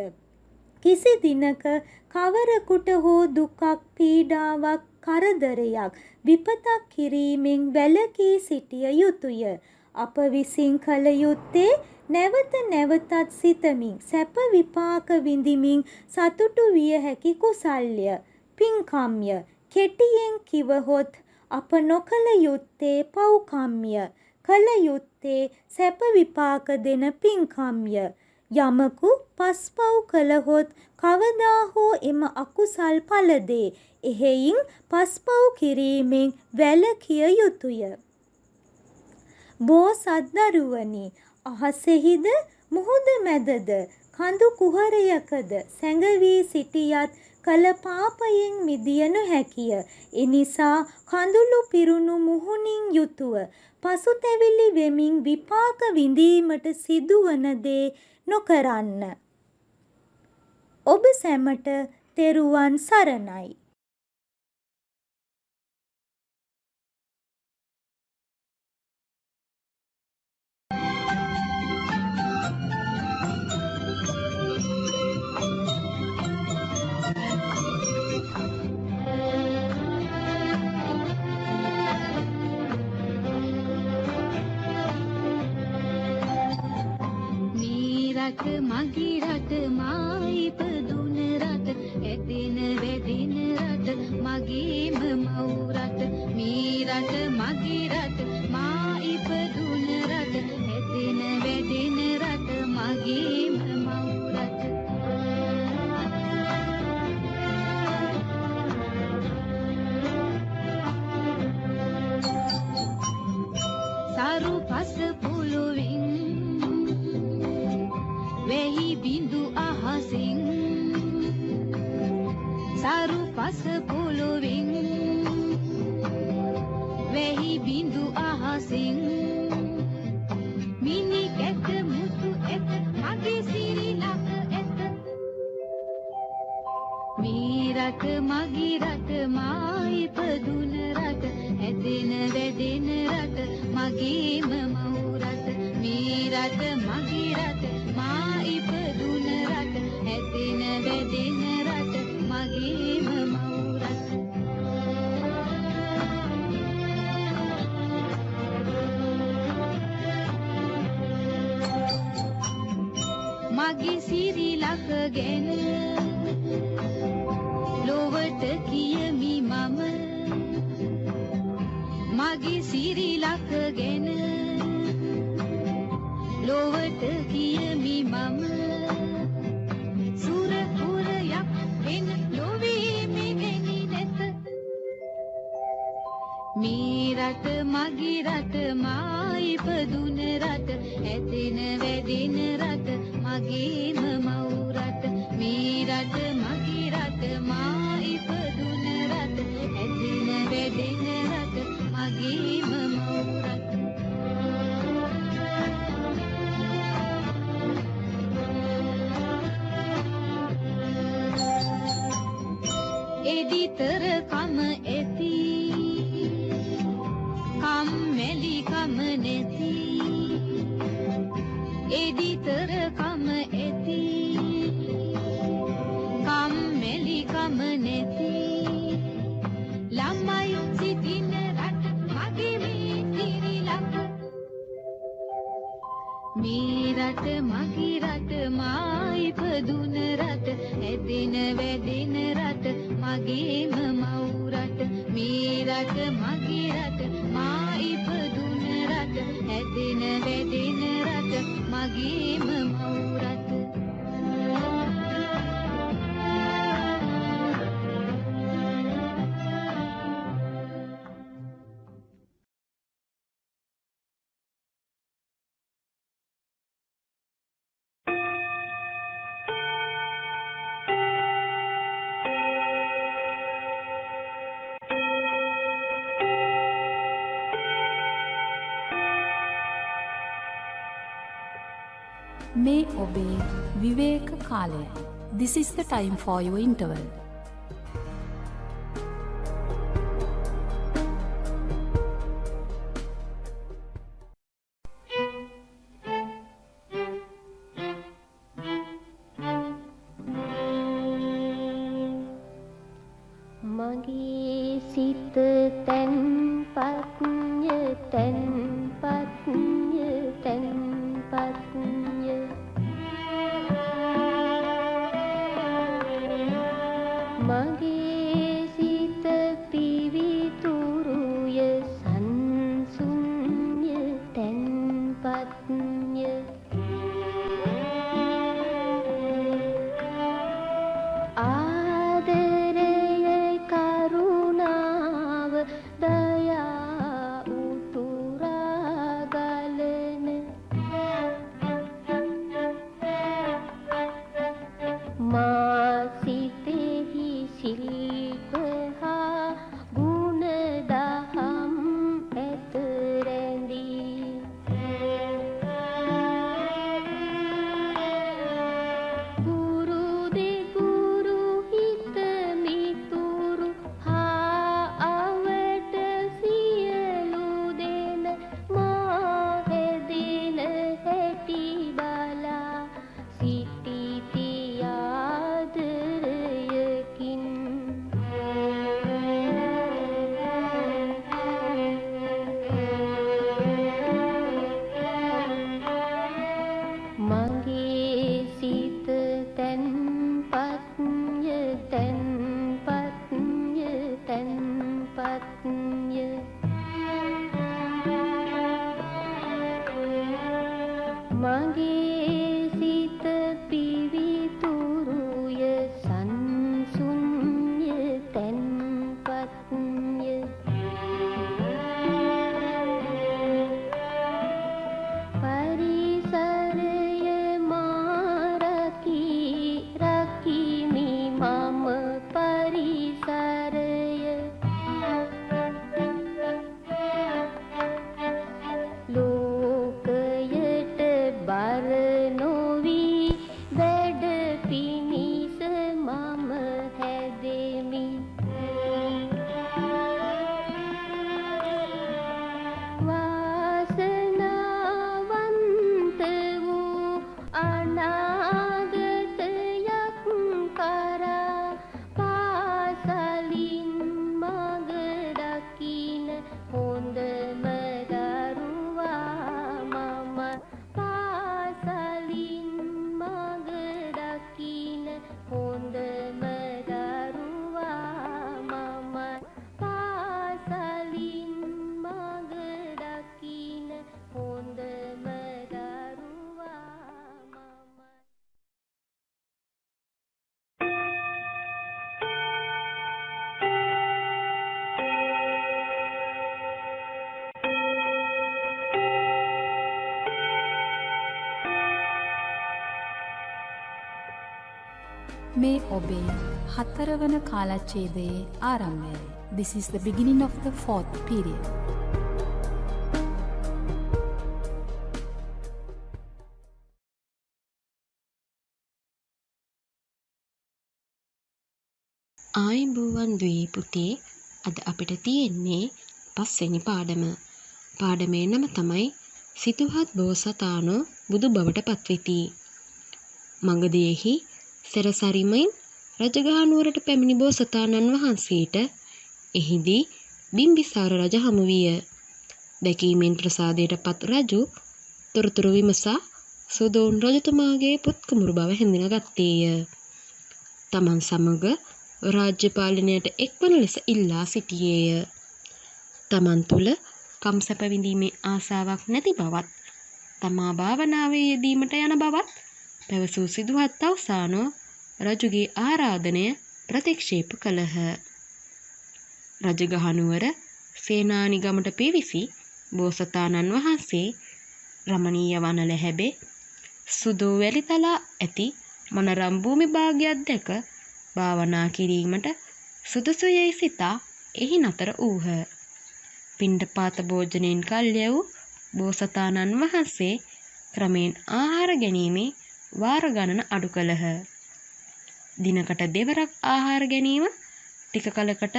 L: කිසි දිනක කවරකුට හෝ දුකක්, පීඩාවක්, කරදරයක්, විපතක් කිරීමෙන් වැළකී සිටිය යුතුය. අප විසින් කළ යුත්තේ නැවත නැවතත් සිතමින් සැප විපාක විඳිමින් සතුටු විය හැකි කුසල්ය, පින්කම්ය. කෙටියෙන් කිවහොත් අප නොකළ යුත්තේ පව්කම්ය, කළ යුත්තේ සැප විපාක දෙන පින්කම්ය. යමකු පස්පව් කළහොත් කවදා හෝ එම අකුසල් පලදේ. එහෙයින් පස්පව් කිරීමෙන් වැළකිය යුතුය. බෝසත් දරුවනි, අහසෙහිද මුහුද මැදද කඳු කුහරයකද සැඟවී සිටියත් කළ පාපයෙන් මිදිය නොහැකිය. එනිසා කඳුළු පිරුණු මුහුණින් යුතුව පසුතැවිලි වෙමින් විපාක විඳීමට සිදුවන දේ නොකරන්න. ඔබ සැමට තෙරුවන් සරණයි.
C: රට මගේ රට මා ඉපදුන රට ඇදෙන වැදෙන රට මගේම මව් රට මේ රට මගේ රට මා ඉපදුන රට ඇදෙන වැදෙන රට මගේම මව් රට සරු පස පොළොවෙන් වෙහි බිඳු අහසින් සරු පස පොළොවෙන් වෙහි බිඳු අහසින් මිනි කැට මුතු ඇත මගේ සිරිලක ඇත මේ රට මගේ රට මා ඉපදුන රට ඇදෙන වැදෙන රට මගේම මව් රට මේ රට මගේ රට මා ඉපදුන රට ඇදෙන වැදෙන රට මගේම මව් රට මගේ සිරිලක ගැන ලොවට කියමි මම මගේ සිරිලක ගැන ලොවට කියමි මම සුර පුරයක් වෙන ලොවේ මෙවැනි නැත මේ රට මගේ රට මා ඉපදුන රට ඇදෙන වැදෙන රට මගේම මව් රට මේ රට මගේ රට මා ඉපදුන රට ඇදෙන වැදෙන රට මගේම මව් රට එදිතර කම ඇති කම්මැලි කම නැති එදිතර කම ඇති කම්මැලි කම නැති ළමයි සිටින රට මගේ මේ සිරිලක මේ රට මගේ රට මා ඉපදුන රට ඇදෙන වැදෙන රට මගේම මව් රට මේ රට මගේ රට මා ඉපදුන රට ඇදෙන වැදෙන රට මගේම මව් රට
F: මේ ඔබේ විවේක කාලය. This is the time for your interval.
C: මගේ සිත තැන්පත්ය තැන්පත්
J: මගේ සිත පිවිතුරුය සංසුන්ය තැන්පත්ය ආදරය කරුණාව දයා උතුරා ගලන මා සිතෙහි ශිල්ප හා ගුණ දහම් ඇත රැඳී ගුරු දෙගුරු හිත මිතුරු හා අවට සියලු දෙන මා හැදෙන හැටි බලා සිටිති ආදරයකින් මගේ සිත තැන්පත්ය තැන්පත්ය තැන්පත්ය මගේ සිත පිවිතුරුය සංසුන්ය තැන්පත්ය පරිසරය මාරකී රකිමි මම පරිසරය ලෝකයට බර නොවී වැඩ පිණිස මම හැදෙමි වාසනාවන්ත වූ අනාගතයක් කරා පාසලින් මඟ දකින හොඳම දරුවා මම පාසලින් මඟ දකින හොඳම දරුවා මම පාසලින් මඟ දකින හොඳම දරුවා මම
F: මේ ඔබේ 4 වන කාලච්ඡේදයේ ආරම්භයයි. This is the beginning of the 4th period.
G: ආයුබෝවන් දුවේ පුතේ අද අපිට තියෙන්නේ 5 වෙනි පාඩම. පාඩමේ නම තමයි සිතුහත් බෝසතාණෝ බුදු බවට පත්වෙති. මඟදියෙහි සැරසරිමින් රජගහනුවරට පැමිණි බෝසතාණන් වහන්සේට එහිදී බිම්බිසාර රජ හමු විය. දැකීමෙන් ප්‍රසාදයට පත් රජු තොරතුරු විමසා සුදෝන් රජතුමාගේ පුත් කුමරු බව හැඳිනගත්තේය. තමන් සමග රාජ්‍ය පාලනයට එක්වන ලෙස ඉල්ලා සිටියේය. තමන් තුළ කම්සැප විඳීමේ ආසාවක් නැති බවත් තමා භාවනාවේ යෙදීමට යන බවත් පැවසූ සිදුහත් තවුසානෝ රජුගේ ආරාධනය ප්‍රතික්ෂේප කළහ. රජගහනුවර සේනානිගමට පිවිසි බෝසතාණන් වහන්සේ රමණීය වන ලැහැබේ සුදෝ වැලිතලා ඇති මනරම් භූමි භාගයක් දැක භාවනා කිරීමට සුදුසුයයි සිතා එහි නතර වූහ. පිණ්ඩපාත භෝජනයෙන් කල්ය වූ බෝසතාණන් වහන්සේ ක්‍රමයෙන් ආහාර ගැනීමේ වාර ගණන අඩු කළහ. දිනකට දෙවරක් ආහාර ගැනීම ටික කලකට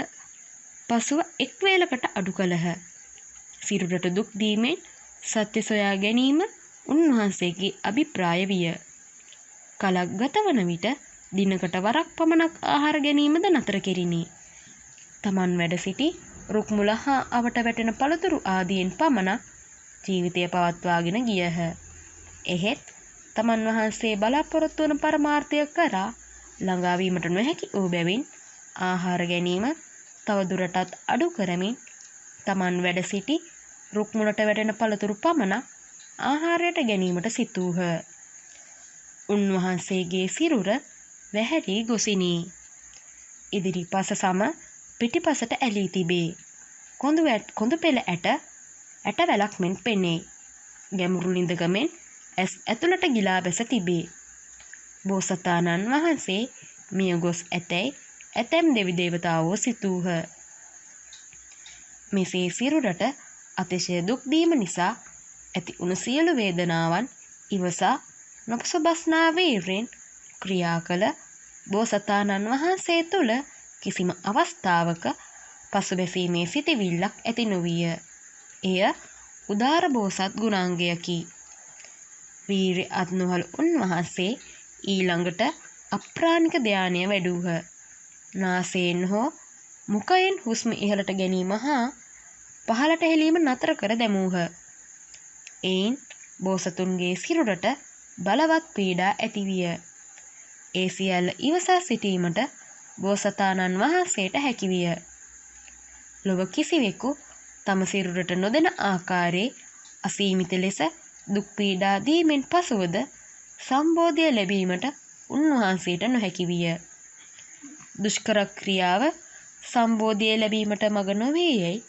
G: පසුව එක් වේලකට අඩු කළහ. සිරුරට දුක් දීමෙන් සත්‍ය සොයා ගැනීම උන්වහන්සේගේ අභිප්‍රාය විය. කලක් ගත වන විට දිනකට වරක් පමණක් ආහාර ගැනීමද නතර කෙරිණි. තමන් වැඩ සිටි රුක් මුල හා අවට වැටෙන පළතුරු ආදියෙන් පමණක් ජීවිතය පවත්වාගෙන ගියහ. එහෙත් තමන් වහන්සේ බලාපොරොත්තු වන පරමාර්ථය කරා ළඟාවීමට නොහැකි වූ බැවින් ආහාර ගැනීම තවදුරටත් අඩු කරමින් තමන් වැඩ සිටි රුක්මුණට වැටෙන පළතුරු පමණක් ආහාරයට ගැනීමට සිතූහ. උන්වහන්සේගේ සිරුර වැහැරී ගොසිනි. ඉදිරිපස සම පිටිපසට ඇලී තිබේ. කොඳු පෙළ ඇට වැලක් මෙන් පෙනේ. ගැඹුරු ලිඳගමෙන් ඇස් ඇතුළට ගිලා බැස තිබේ. බෝසතාණන් වහන්සේ මිය ගොස් ඇතැයි ඇතැම් දෙවි දේවතාවෝ සිතූහ. මෙසේ සිරුරට අතිශය දුක් දීම නිසා ඇති උණු සියලු වේදනාවන් ඉවසා නොපසුබස්නා වීරෙන් ක්‍රියා කළ බෝසතාණන් වහන්සේ තුළ කිසිම අවස්ථාවක පසුබැසීමේ සිටිවිල්ලක් ඇති නොවිය. එය උදාර බෝසත් ගුණාංගයකි. වීර්ය අත්නොහළ උන්වහන්සේ ඊළඟට අප්‍රාණික ධානය වැඩූහ. නාසයෙන් හෝ මුඛයෙන් හුස්ම ඉහළට ගැනීම හා පහළට හෙලීම නතර කර දැමූහ. එයින් බෝසතුන්ගේ සිරුරට බලවත් පීඩා ඇතිවිය. ඒ සියල්ල ඉවසා සිටීමට බෝසතාණන් වහන්සේට හැකිවිය. ලොව කිසිවෙකු තම සිරුරට නොදෙන ආකාරයේ අසීමිත ලෙස දුක් පීඩා දීමෙන් පසුවද සම්බෝධිය ලැබීමට උන්වහන්සේට නොහැකි විය. දුෂ්කර ක්‍රියාව සම්බෝධිය ලැබීමට මඟ නොවේ යැයි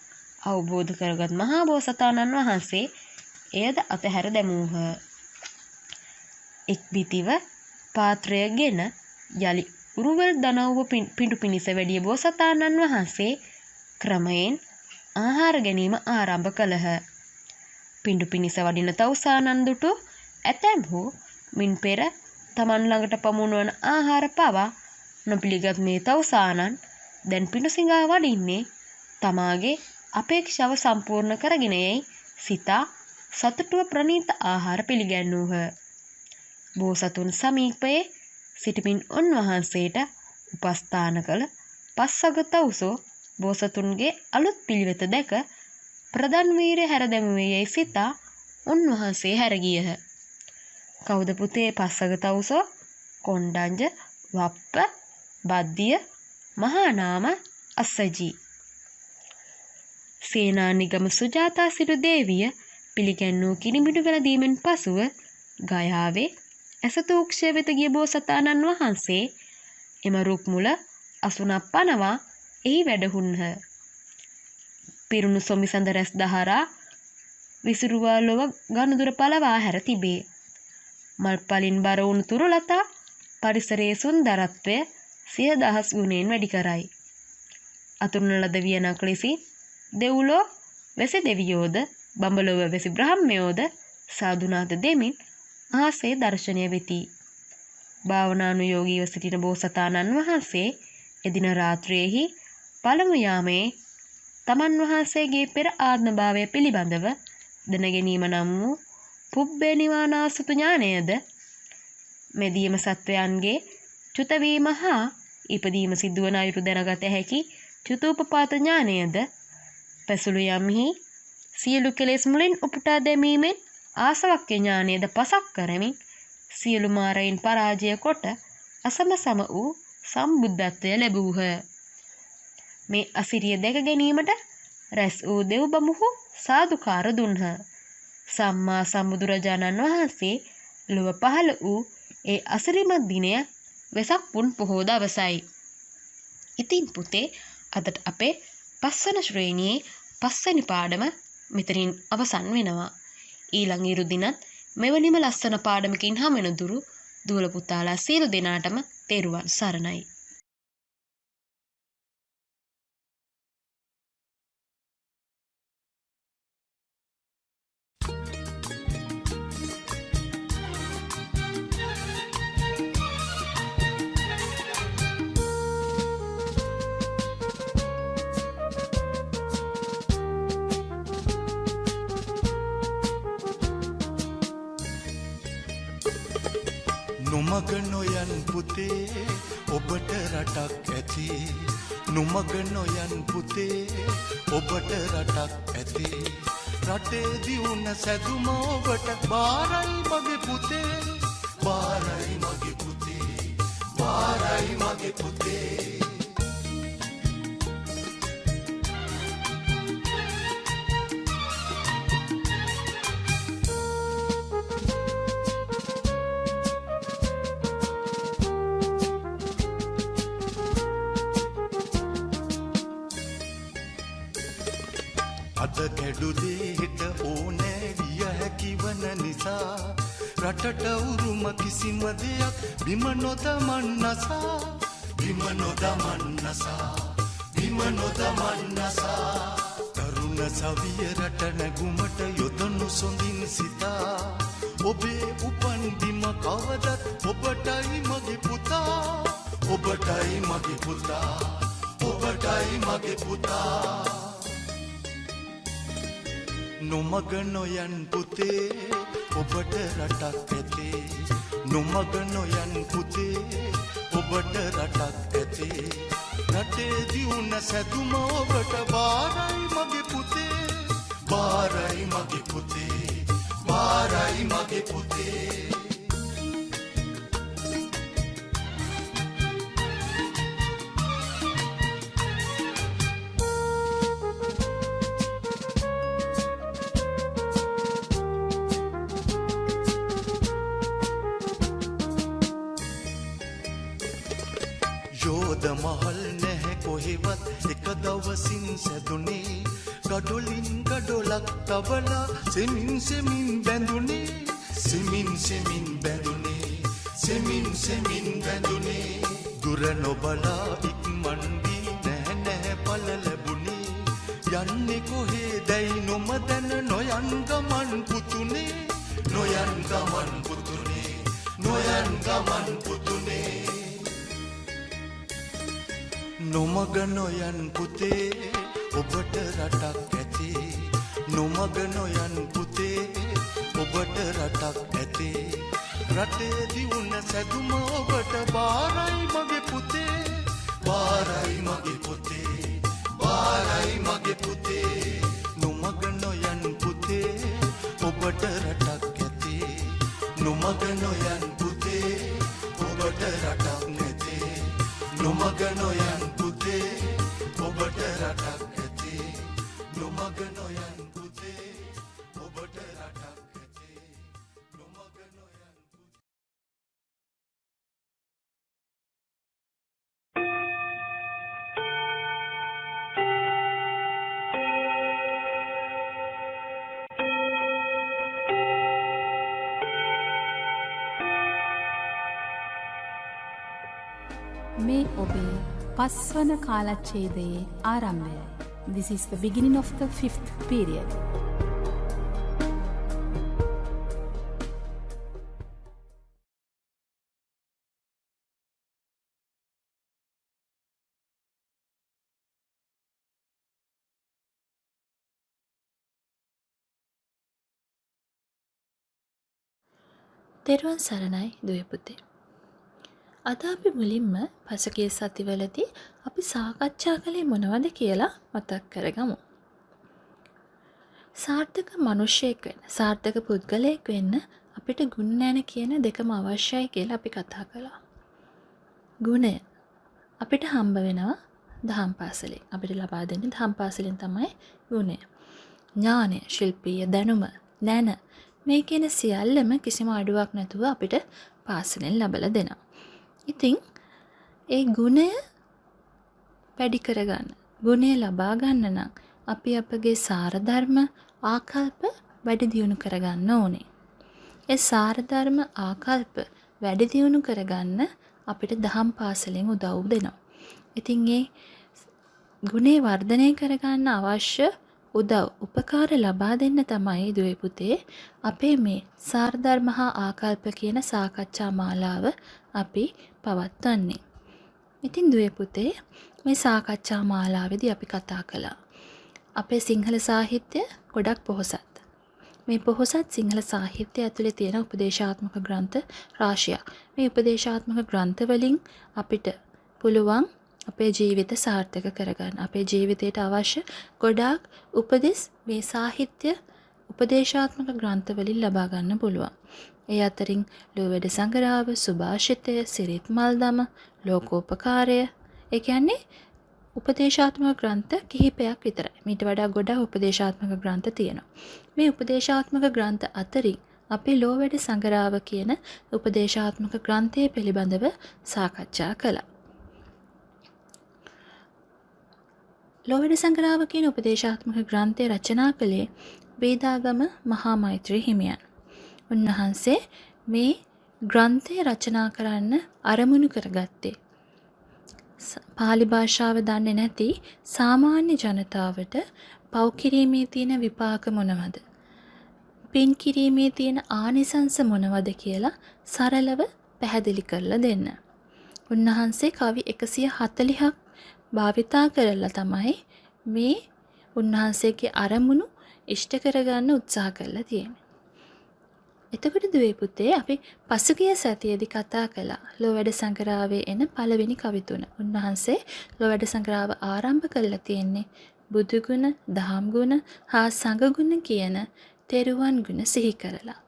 G: අවබෝධ කරගත් මහා බෝසතාණන් වහන්සේ එයද අතහැර දැමූහ. එක් බිතිව පාත්‍රයගෙන යලි උරුවල් දනව්ව පිඬු පිණිස වැඩිය බෝසතාණන් වහන්සේ ක්‍රමයෙන් ආහාර ගැනීම ආරම්භ කළහ. පිඬු පිණිස වඩින තවුසානන් දුටු ඇතැම්හු මින් පෙර තමන් ළඟට පමුණුවන ආහාර පවා නොපිළිගත් මේ තවුසානන් දැන් පිඬු සිඟා වඩින්නේ තමාගේ අපේක්ෂාව සම්පූර්ණ කරගෙන යයි සිතා සතුටුව ප්‍රණීත ආහාර පිළිගැන්වූහ. බෝසතුන් සමීපයේ සිටිමින් උන්වහන්සේට උපස්ථාන කළ පස්වග තවුසෝ බෝසතුන්ගේ අලුත් පිළිවෙත දැක ප්‍රධාන වීරය හැර දැමුවේ යයි සිතා උන්වහන්සේ හැරගියහ. කවුද පුතේ පස්වග තවුසෝ? කොණ්ඩඤ්ඤ, වප්ප, බද්දිය, මහානාම, අස්සජී. සේනානිගම සුජාතා සිටු දේවිය පිළිගැන්වූ කිරිමිඩු වැළඳීමෙන් පසුව ගයාවේ ඇසතූක්ෂය වෙත ගිය බෝසතාණන් වහන්සේ එම රුක් මුල අසුනක් පනවා එහි වැඩහුන්හ. පිරුණු සොමිසඳ රැස් දහරා විසිරුවා ලොව ගනුදුර පලවා හැර තිබේ. මල්පලින් බර වුණු තුරුලතා පරිසරයේ සුන්දරත්වය 100,000 ගුණයෙන් වැඩි කරයි. අතුරුන ලද වියනක් ලෙසින් දෙව්ලොව වැසි දෙවියෝද බඹලොව වැසි බ්‍රහ්මයෝද සාදුනාද දෙමින් ආසේ දර්ශනය වෙති. භාවනානුයෝගීව සිටින බෝසතාණන් වහන්සේ එදින රාත්‍රියේහි පළමු යාමේ තමන් වහන්සේගේ පෙර ආත්මභාවය පිළිබඳව දැනගැනීම නම් වූ පුබ්බේ නිවානාසුතු ඥානයද මෙදීම සත්වයන්ගේ චුතවීම හා ඉපදීම සිදුවන අයුරු දැනගත හැකි චුතූපපාත ඥානයද පැසුළු යම්හි සියලු කෙලෙස් මුලින් උපුටා දැමීමෙන් ආසවක්ඛ්‍ය ඥානයද පසක් කරමින් සියලු මාරයින් පරාජය කොට අසම සම වූ සම්බුද්ධත්වය ලැබූහ. මේ අසිරිය දැක ගැනීමට රැස් වූ දෙව් බඹුහු සාදුකාර දුන්හ. සම්මා සම්බුදුරජාණන් වහන්සේ ලොව පහළ වූ ඒ අසිරිමත් දිනය වෙසක් පුන් පොහෝ දවසයි. ඉතින් පුතේ අදට අපේ පස්වන ශ්‍රේණියේ පස්වැනි පාඩම මෙතනින් අවසන් වෙනවා. ඊළඟ ඉරු දිනත් මෙවැනිම ලස්සන පාඩමකින් හමුවෙන දුරු දුවල පුතාලා සියලු දෙනාටම තෙරුවන් සරණයි.
M: නොමග නොයන් පුතේ ඔබට රටක් ඇති. නොමග නොයන් පුතේ ඔබට රටක් ඇති. රටේ දියුණ සැදුම ඔබට බාරයි මගේ පුතේ. බාරයි මගේ පුතේ. බාරයි මගේ පුතේ. අද කැඩුදේ හෙට ඕනෑ විය හැකි වන නිසා රටට උරුම කිසිම දෙයක් බිම නොදමන්නසා බිම නොදමන්නසා බිම නොදමන්නසා තරුණ සවිය රට නැගුමට යොදනු සොඳින් සිතා ඔබේ උපන් බිම කවදත් ඔබටයි මගේ පුතා ඔබටයි මගේ පුතා ඔබටයි මගේ පුතා නොමග නොයන් පුතේ ඔබට රටක් ඇතේ නොමග නොයන් පුතේ ඔබට රටක් ඇතේ රටේ දියුණ සැදුම ඔබට බාරයි මගේ පුතේ බාරයි මගේ පුතේ බාරයි මගේ පුතේ යෝධ මහල් නැහැ කොහෙවත් එක දවසින් සැදුනේ ගඩොලින් ගඩොලක් තබලා සෙමින් සෙමින් බැඳුනේ සෙමින් සෙමින් බැඳුනේ සෙමින් සෙමින් බැඳුනේ දුර නොබලා ඉක්මන් වී නැහැ නැහැ පල ලැබුණේ යන්නේ කොහෙදයි නොමදැන නොයන් ගමන් පුතුනේ නොයන් ගමන් පුතුනේ නොයන් ගමන් පුතුනේ නොමග නොයන් පුතේ ඔබට රටක් ඇතේ නොමග නොයන් පුතේ ඔබට රටක් ඇතේ රටේ දියුණ සැදුම ඔබට බාරයි මගේ පුතේ බාරයි මගේ පුතේ බාරයි මගේ පුතේ නොමග නොයන් පුතේ ඔබට රටක් ඇතේ නොමග නොයන් පුතේ ඔබට රටක් නැතේ නොමග නොයන් පුතේ ඔබට රටක් ඇතේ නොමග නොයන් පුතේ ඔබට රටක් ඇතේ නොමග නොයන්
F: මේ ඔබේ පස්වන කාලච්ඡේදයේ ආරම්භයයි. This is the beginning of the 5th period.
N: තෙරුවන් සරණයි දුවේ පුතේ. අද අපි මුලින්ම පසුගිය සතිවලදී අපි සාකච්ඡා කළේ මොනවද කියලා මතක් කරගමු. සාර්ථක මිනිසෙක් වෙන්න, සාර්ථක පුද්ගලයෙක් වෙන්න අපිට ගුණ නැන කියන දෙකම අවශ්‍යයි කියලා අපි කතා කළා. ගුණය අපිට හම්බ වෙනවා දහම් පාසලෙන්. අපිට ලබා දෙන්නේ දහම් පාසලෙන් තමයි ගුණය. ඥානය, ශිල්පීය දැනුම, නැන මේ කියන සියල්ලම කිසිම අඩුවක් නැතුව අපිට පාසලෙන් ලබලා දෙනවා. ඉතින් ඒ ගුණය වැඩි කරගන්න, ගුණය ලබා ගන්න නම් අපි අපගේ සාරධර්ම ආකල්ප වැඩි දියුණු කරගන්න ඕනේ. ඒ සාරධර්ම ආකල්ප වැඩි දියුණු කරගන්න අපිට දහම් පාසලෙන් උදව් දෙනවා. ඉතින් ඒ ගුණේ වර්ධනය කරගන්න අවශ්‍ය උදව් උපකාර ලබා දෙන්න තමයි දුවේ පුතේ අපේ මේ සාරධර්ම හා ආකල්ප කියන සාකච්ඡා මාලාව අපි පවත්වන්නේ. ඉතින් දුවේ පුතේ මේ සාකච්ඡා මාලාවේදී අපි කතා කළා අපේ සිංහල සාහිත්‍ය ගොඩක් පොහොසත්. මේ පොහොසත් සිංහල සාහිත්‍ය ඇතුලේ තියෙන උපදේශාත්මක ග්‍රන්ථ රාශියක්. මේ උපදේශාත්මක ග්‍රන්ථ වලින් අපිට පුළුවන් අපේ ජීවිත සාර්ථක කරගන්න. අපේ ජීවිතයට අවශ්‍ය ගොඩාක් උපදෙස් මේ සාහිත්‍ය උපදේශාත්මක ග්‍රන්ථ වලින් ලබා ගන්න පුළුවන්. ඒ අතරින් ලෝවැඩ සංගරාව, සුභාෂිතය, සිරිත් මල්දම, ලෝකෝපකාරය, ඒ කියන්නේ උපදේශාත්මක ග්‍රන්ථ කිහිපයක් විතරයි. මීට වඩා ගොඩාක් උපදේශාත්මක ග්‍රන්ථ තියෙනවා. මේ උපදේශාත්මක ග්‍රන්ථ අතරින් අපි ලෝවැඩ සංගරාව කියන උපදේශාත්මක ග්‍රන්ථය පිළිබඳව සාකච්ඡා කළා. ලෝවැඩ සංග්‍රාව කියන උපදේශාත්මක ග්‍රන්ථය රචනා කළේ වේදාගම මහා මෛත්‍රී හිමියන්. උන්වහන්සේ මේ ග්‍රන්ථය රචනා කරන්න අරමුණු කරගත්තේ පාලි භාෂාව දන්නේ නැති සාමාන්‍ය ජනතාවට පව් කිරීමේ තියෙන විපාක මොනවද? පින් කිරීමේ තියෙන ආනිසංස මොනවද කියලා සරලව පැහැදිලි කරලා දෙන්න. උන්වහන්සේ කවි 140ක් භාවිතා කරලා තමයි මේ උන්වහන්සේගේ අරමුණු ඉෂ්ට කරගන්න උත්සාහ කරලා තියෙන්නේ. එතකොට දුවේ පුතේ අපි පසුගිය සතියේදී කතා කළා ලෝවැඩ සංග්‍රාවේ එන පළවෙනි කවි තුන. උන්වහන්සේ ලෝවැඩ සංග්‍රාව ආරම්භ කරලා තියෙන්නේ බුදු ගුණ, දහම් ගුණ හා සංඝ ගුණ කියන තෙරුවන් ගුණ සිහි කරලා.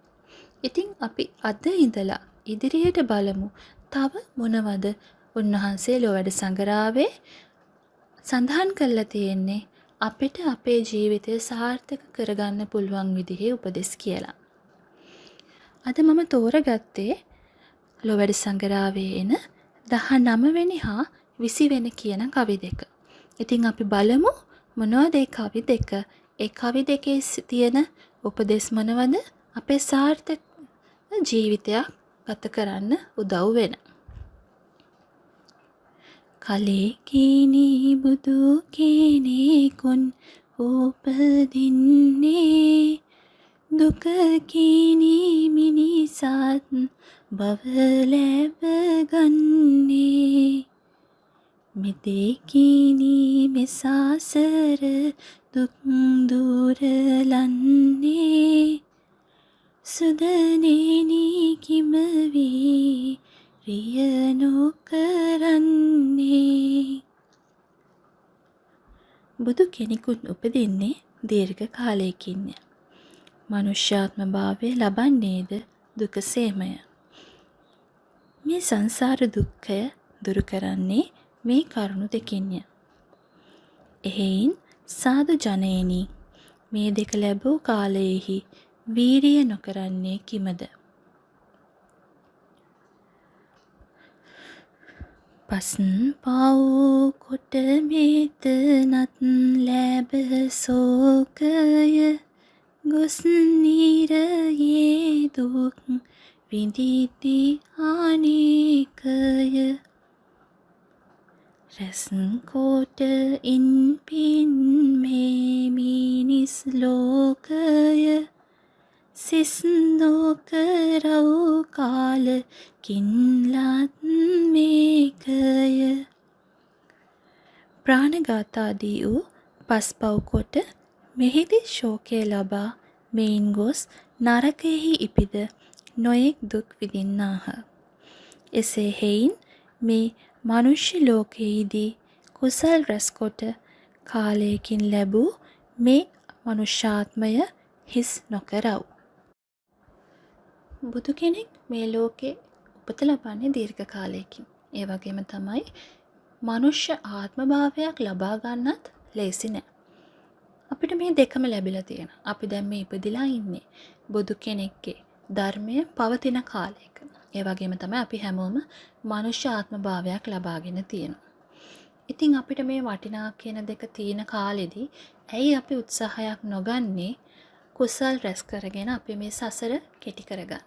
N: ඉතින් අපි අද ඉඳලා ඉදිරියට බලමු තව මොනවද උන්වහන්සේ ලෝවැඩ සංග්‍රාවේ සඳහන් කරලා තියෙන්නේ අපිට අපේ ජීවිතය සාර්ථක කරගන්න පුළුවන් විදිහේ උපදෙස් කියලා. අද මම තෝරගත්තේ ලෝවැඩ සංග්‍රාවේ එන 19 වෙනි හා 20 වෙනි කියන කවි දෙක. ඉතින් අපි බලමු මොනවද ඒ කවි දෙක? ඒ කවි දෙකේ තියෙන උපදෙස් මොනවද? අපේ සාර්ථක ජීවිතයක් ගත කරන්න උදව් වෙන. කලේ කීනී බුදු කෙනෙකුන් උපදින්නේ දුක කීනී මිනිසත් බව ලැබගන්නේ මෙතේ කීනී මෙසාසර දුක් දුරලන්නේ සුදනේනී කිමවී රිය නොකරන්නේ. බුදු කෙනෙකුන් උපදින්නේ දීර්ඝ කාලයකින්ය. මනුෂ්‍යාත්ම භාවය ලබන්නේද දුකසේමය. මේ සංසාර දුක්ඛය දුරු කරන්නේ මේ කරුණු දෙකින්ය. එහෙයින් සාදු ජනේනි මේ දෙක ලැබූ කාලයෙහි වීරිය නොකරන්නේ කිමද? පස්න් පව් කොට මෙතනත් ලැබ සෝකය ගොස් නිරයේ දුක් විඳිති අනේකය රැසන් කොට ඉන් පින් මේ මිනිස් ලෝකය සිස් නොකරව් කාලකින්ලත් මේකය. ප්‍රාණඝාතාදී වූ පස්පව් කොට මෙහිදී ශෝකය ලබා මෙයින් ගොස් නරකයෙහි ඉපිද නොයෙක් දුක් විඳින්නාහ. එසේ හේයින් මේ මනුෂ්‍ය ලෝකයේදී කුසල් රැස්කොට කාලයකින් ලැබූ මේ මනුෂ්‍යාත්මය හිස් නොකරව්. බුදු කෙනෙක් මේ ලෝකේ උපත ලබන්නේ දීර්ඝ කාලයකින්. ඒ වගේම තමයි මනුෂ්‍ය ආත්ම භාවයක් ලබා ගන්නත් ලේසි නෑ. අපිට මේ දෙකම ලැබිලා තියෙනවා. අපි දැන් මේ ඉපදිලා ඉන්නේ බුදු කෙනෙක්ගේ ධර්මය පවතින කාලයක. ඒ වගේම තමයි අපි හැමෝම මනුෂ්‍ය ආත්ම භාවයක් ලබාගෙන තියෙනවා. ඉතින් අපිට මේ වටිනා කියන දෙක තියෙන කාලෙදී ඇයි අපි උත්සාහයක් නොගන්නේ කුසල් රැස් කරගෙන අපි මේ සසර කෙටි කරගන්න?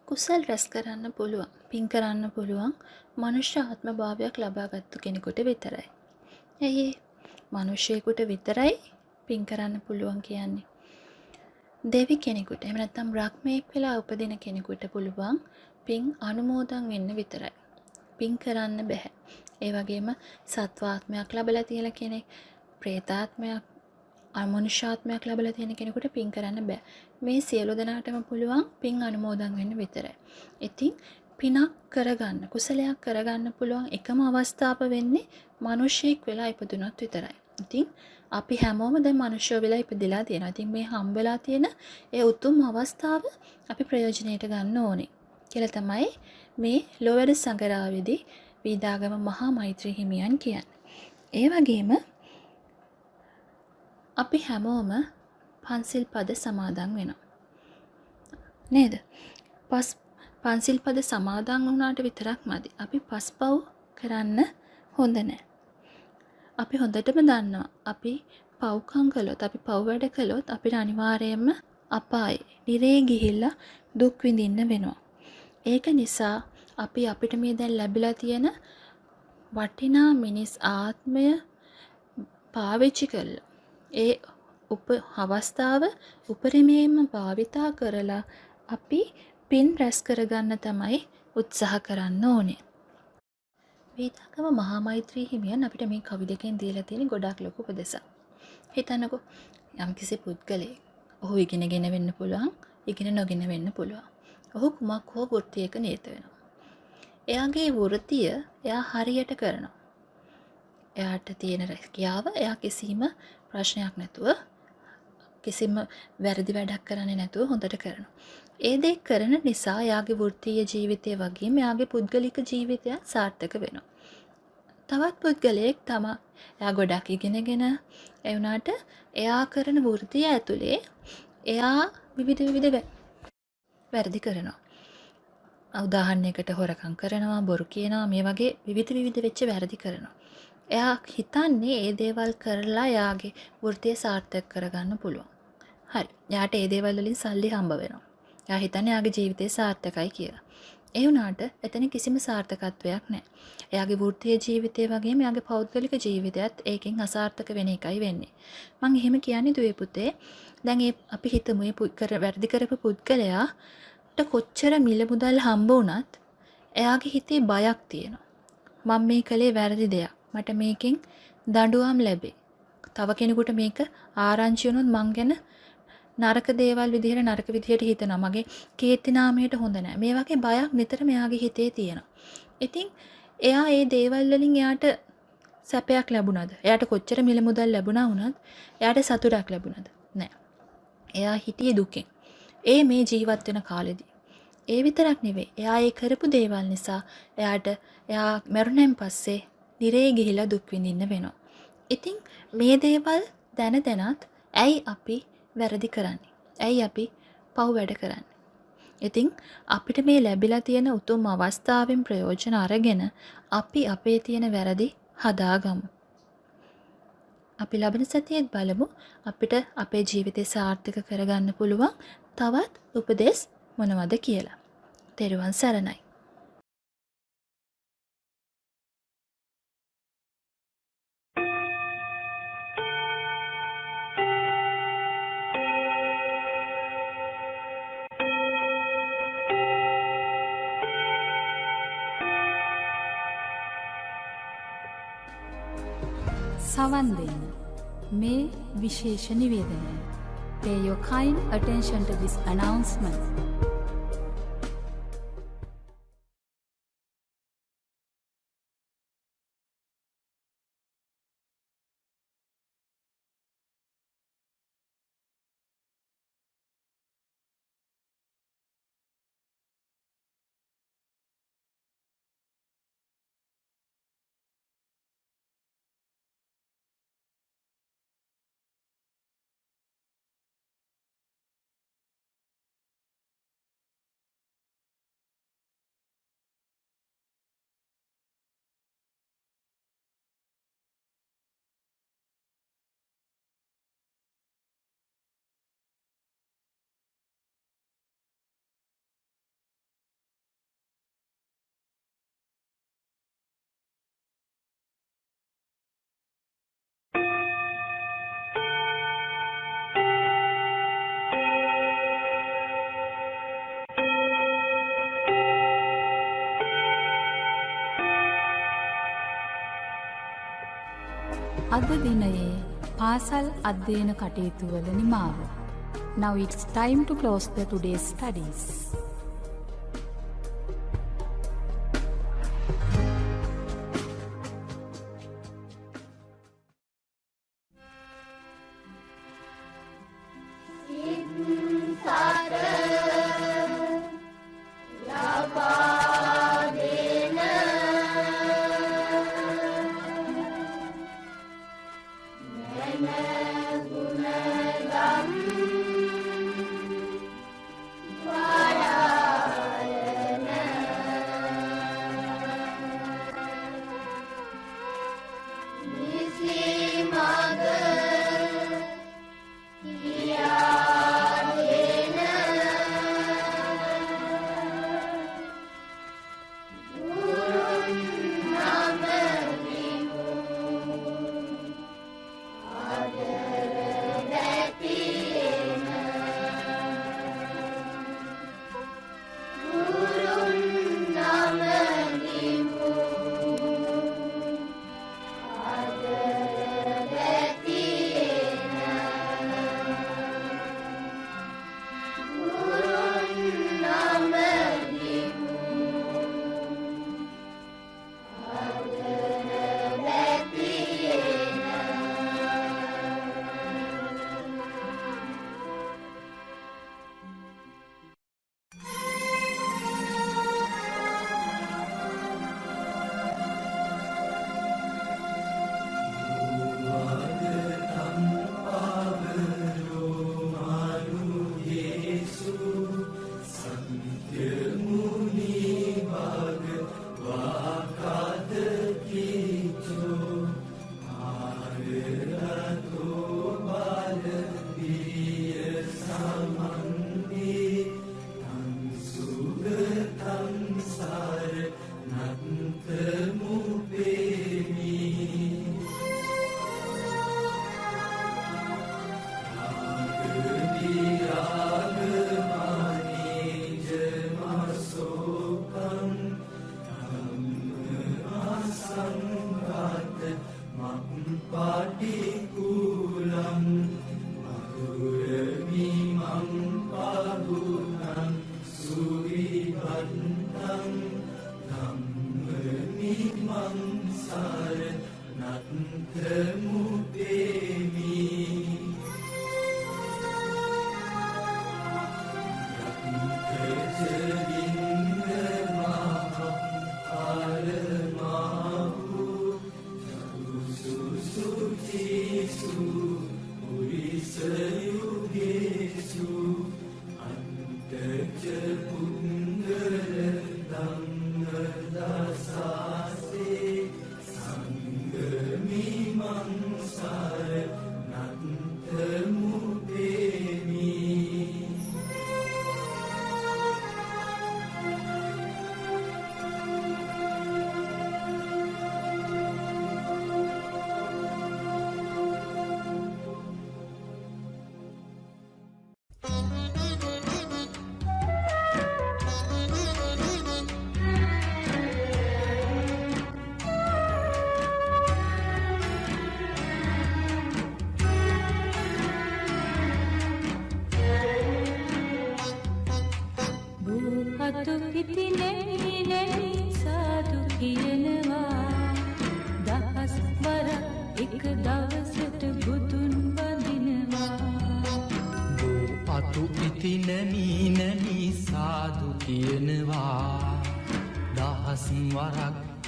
N: කුසල් රැස් කරන්න පුළුවන්, පින් කරන්න පුළුවන් මනුෂ්‍ය ආත්ම භාවයක් ලබාගත්තු කෙනෙකුට විතරයි. ඇයි මනුෂ්‍යයෙකුට විතරයි පින් කරන්න පුළුවන් කියන්නේ? දෙවි කෙනෙකුට එහෙම නැත්නම් බ්‍රහ්මයෙක් වෙලා උපදින කෙනෙකුට පුළුවන් පින් අනුමෝදන් වෙන්න විතරයි. පින් කරන්න බෑ. ඒ වගේම සත්වාත්මයක් ලැබලා තියෙන කෙනෙක්, ප්‍රේතාත්මයක්, අමනුෂ්‍යාත්මයක් ලැබලා තියෙන කෙනෙකුට පින් කරන්න බෑ. මේ සියලු දෙනාටම පුළුවන් පින් අනුමෝදන් වෙන්න විතරයි. ඉතින් පිනක් කරගන්න, කුසලයක් කරගන්න පුළුවන් එකම අවස්ථාව වෙන්නේ මිනිසෙක් වෙලා ඉපදුනොත් විතරයි. ඉතින් අපි හැමෝම දැන් මිනිස්සු වෙලා ඉපදලා තියෙනවා. ඉතින් මේ හම්බෙලා තියෙන ඒ උතුම් අවස්ථාව අපි ප්‍රයෝජනයට ගන්න ඕනේ කියලා තමයි මේ ලෝවැඩ සංගරාවේදී වීදාගම මහා මෛත්‍රී හිමියන් කියන්නේ. ඒ වගේම අපි හැමෝම පන්සිල් පද සමාදන් වෙනවා. නේද? පන්සිල් පද සමාදන් වුණාට විතරක් මදි. අපි පස්පව් කරන්න හොඳ නෑ. අපි හොඳටම දන්නවා අපි පව්කම් කළොත්, අපි පව් වැඩ කළොත් අපිට අනිවාර්යයෙන්ම අපායේ නිරේ ගිහිල්ලා දුක් විඳින්න වෙනවා. ඒක නිසා අපි අපිට මේ දැන් ලැබිලා තියෙන වටිනා මිනිස් ආත්මය පාවිච්චි කරලා ඒ අවස්ථාව උපරිමයෙන්ම භාවිතා කරලා අපි පින් රැස් කරගන්න තමයි උත්සාහ කරන්න ඕනේ. වේදාගම මහා මෛත්‍රී හිමියන් අපිට මේ කවි දෙකෙන් දීලා තියෙන ගොඩාක් ලොකු උපදෙසක්. හිතන්නකෝ යම්කිසි පුද්ගලයෙක් ඔහු ඉගෙනගෙන වෙන්න පුළුවන්, ඉගෙන නොගෙන වෙන්න පුළුවන්. ඔහු කුමක් හෝ වෘත්තියක නිරත වෙනවා. එයාගේ වෘත්තිය එයා හරියට කරනවා. එයාට තියෙන රැකියාව එයා කිසිම ප්‍රශ්නයක් නැතුව, කිසිම වැරදි වැඩක් කරන්නේ නැතුව හොඳට කරනවා. ඒ දේ කරන නිසා එයාගේ වෘත්තීය ජීවිතය වගේම එයාගේ පුද්ගලික ජීවිතයත් සාර්ථක වෙනවා. තවත් පුද්ගලයෙක් එයා ගොඩක් ඉගෙනගෙන ඒ වුණාට එයා කරන වෘත්තිය ඇතුලේ එයා විවිධ වැරදි කරනවා. උදාහරණයකට හොරකම් කරනවා, බොරු කියනවා, මේ වගේ විවිධ වෙච්ච වැරදි කරනවා. එයා හිතන්නේ ඒ දේවල් කරලා එයාගේ වෘත්තිය සාර්ථක කරගන්න පුළුවන්. හරි. එයාට ඒ දේවල් වලින් සල්ලි හම්බ වෙනවා. එයා හිතන්නේ එයාගේ ජීවිතේ සාර්ථකයි කියලා. ඒ වුණාට එතන කිසිම සාර්ථකත්වයක් නැහැ. එයාගේ වෘත්තීය ජීවිතය වගේම එයාගේ පෞද්ගලික ජීවිතයත් ඒකෙන් අසාර්ථක වෙන එකයි වෙන්නේ. මම එහෙම කියන්නේ දුවේ පුතේ. දැන් අපි හිතමු මේ වැරදි කරපු පුද්ගලයාට කොච්චර මිල මුදල් හම්බ වුණත් එයාගේ හිතේ බයක් තියෙනවා. මම මේ කලේ වැරදි දෙයක්. මට මේකෙන් දඬුවම් ලැබේ. තව කෙනෙකුට මේක ආරංචි වුණොත් මං ගැන නරක දේවල් නරක විදිහට හිතනවා. මගේ කීර්ති නාමයට හොඳ නැහැ. මේ වගේ බයක් නිතරම එයාගේ හිතේ තියෙනවා. ඉතින් එයා ඒ දේවල් වලින් එයාට සැපයක් ලැබුණාද? එයාට කොච්චර මිල මුදල් ලැබුණා වුණත් එයාට සතුටක් ලැබුණාද? නැහැ. එයා හිටියේ දුකෙන්. ඒ මේ ජීවත් වෙන කාලෙදී. ඒ විතරක් නෙවෙයි. එයා ඒ කරපු දේවල් නිසා එයා මරුණෙන් පස්සේ නිරේ ගිහිලා දුක් විඳින්න වෙනවා. ඉතින් මේ දේවල් දැනත් ඇයි අපි වැරදි කරන්නේ? ඇයි අපි පව් වැඩ කරන්නේ? ඉතින් අපිට මේ ලැබිලා තියෙන උතුම් අවස්ථාවෙන් ප්‍රයෝජන අරගෙන අපි අපේ තියෙන වැරදි හදාගමු. අපි ලබන සතියේත් බලමු අපිට අපේ ජීවිතය සාර්ථක කරගන්න පුළුවන් තවත් උපදෙස් මොනවද කියලා. තෙරුවන් සරණයි.
F: සවන් දෙන්න මේ විශේෂ නිවේදනය. Pay your kind attention to this announcement. අද දිනයේ පාසල් අධ්‍යයන කටයුතු වල නිමාව. Now it's time to close the today's studies.
C: Wala
D: පාටිකුලම් මధుරමිමං පාගුණං සුරිබන්තං ධම්මමිමං සර නත්තමුදේමි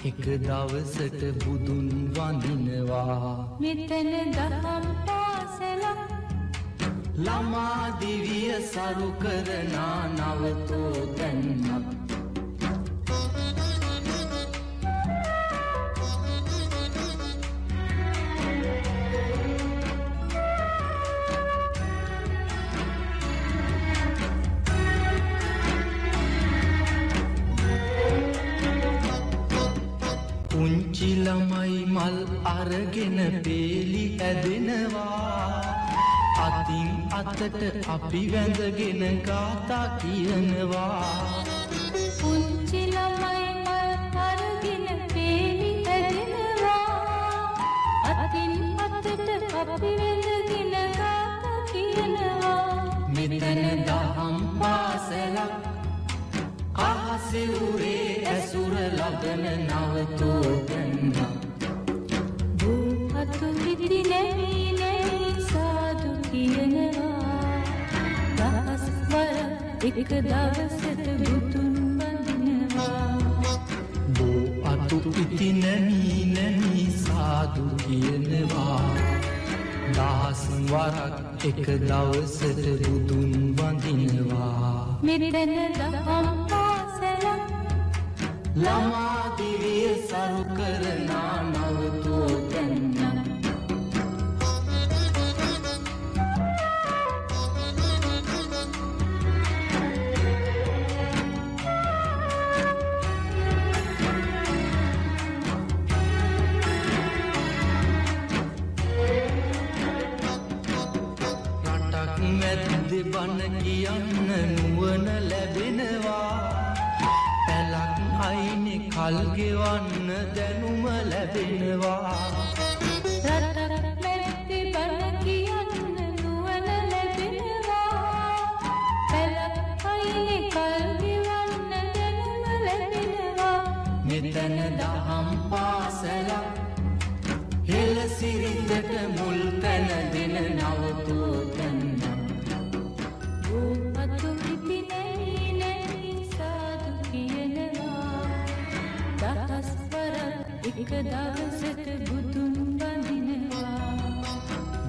O: එක දවසට බුදුන් වඳිනවා
I: මෙතන දහම් පාසලක්
O: ළමා දිවිය සරු කරනා නවතෝ තැන්නක් පුංචි ළමයි මල් අරගෙන පේලි ඇදෙනවා අතින් අතට අපි වැඳගෙන ගාථා කියනවා
I: පුංචි ළමයි මල් අරගෙන පේලි ඇදෙනවා අතින් අතට අපි වැඳගෙන ගාථා කියනවා
O: මෙතන දහම් පාසලක් අහසෙවුරේ ඇසුර ලබන නවතෝ තැන්නක්
I: භූපතු විදි නැවී නැවී සාදු කියනවා දහස් වර එක දවසට බුදුන් වඳිනවා
O: බෝ අතු ඉති නැමී නැමී සාදු කියනවා දහස් වරක් එක දවසට බුදුන් වඳිනවා
I: මෙතන දහම් පාසලක්
O: ළමා දිවිය සරු කරනා නවතෝ තැන්නක් රටක් මැද්දේ බණ කියන්න නුවණ ලැබෙනවා පැලක් අයිනේ කල් ගෙවන්න දැනුම ලැබෙනවා
I: රටක් මැද්දේ බණ කියන්න නුවණ ලැබෙනවා පැලක් අයිනේ කල් ගෙවන්න දැනුම ලැබෙනවා
O: මෙතන දහම් පාසලක් හෙළ සිරිතට මුල් තැන දෙන නවතෝ තැන්නක්
I: භූපතු විදි නැවී නැවී සාදු කියනවා දහස් වර එක දවසට බුදුන් වඳිනවා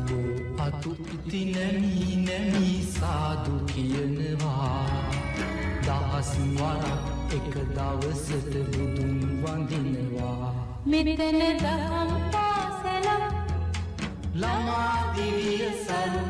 O: බෝ අතු ඉති නැමී නැමී සාදු කියනවා දහස් වරක් එක දවසට බුදුන් වඳිනවා
I: මෙතන දහම් පාසලක්
O: ළමා දිවිය සරු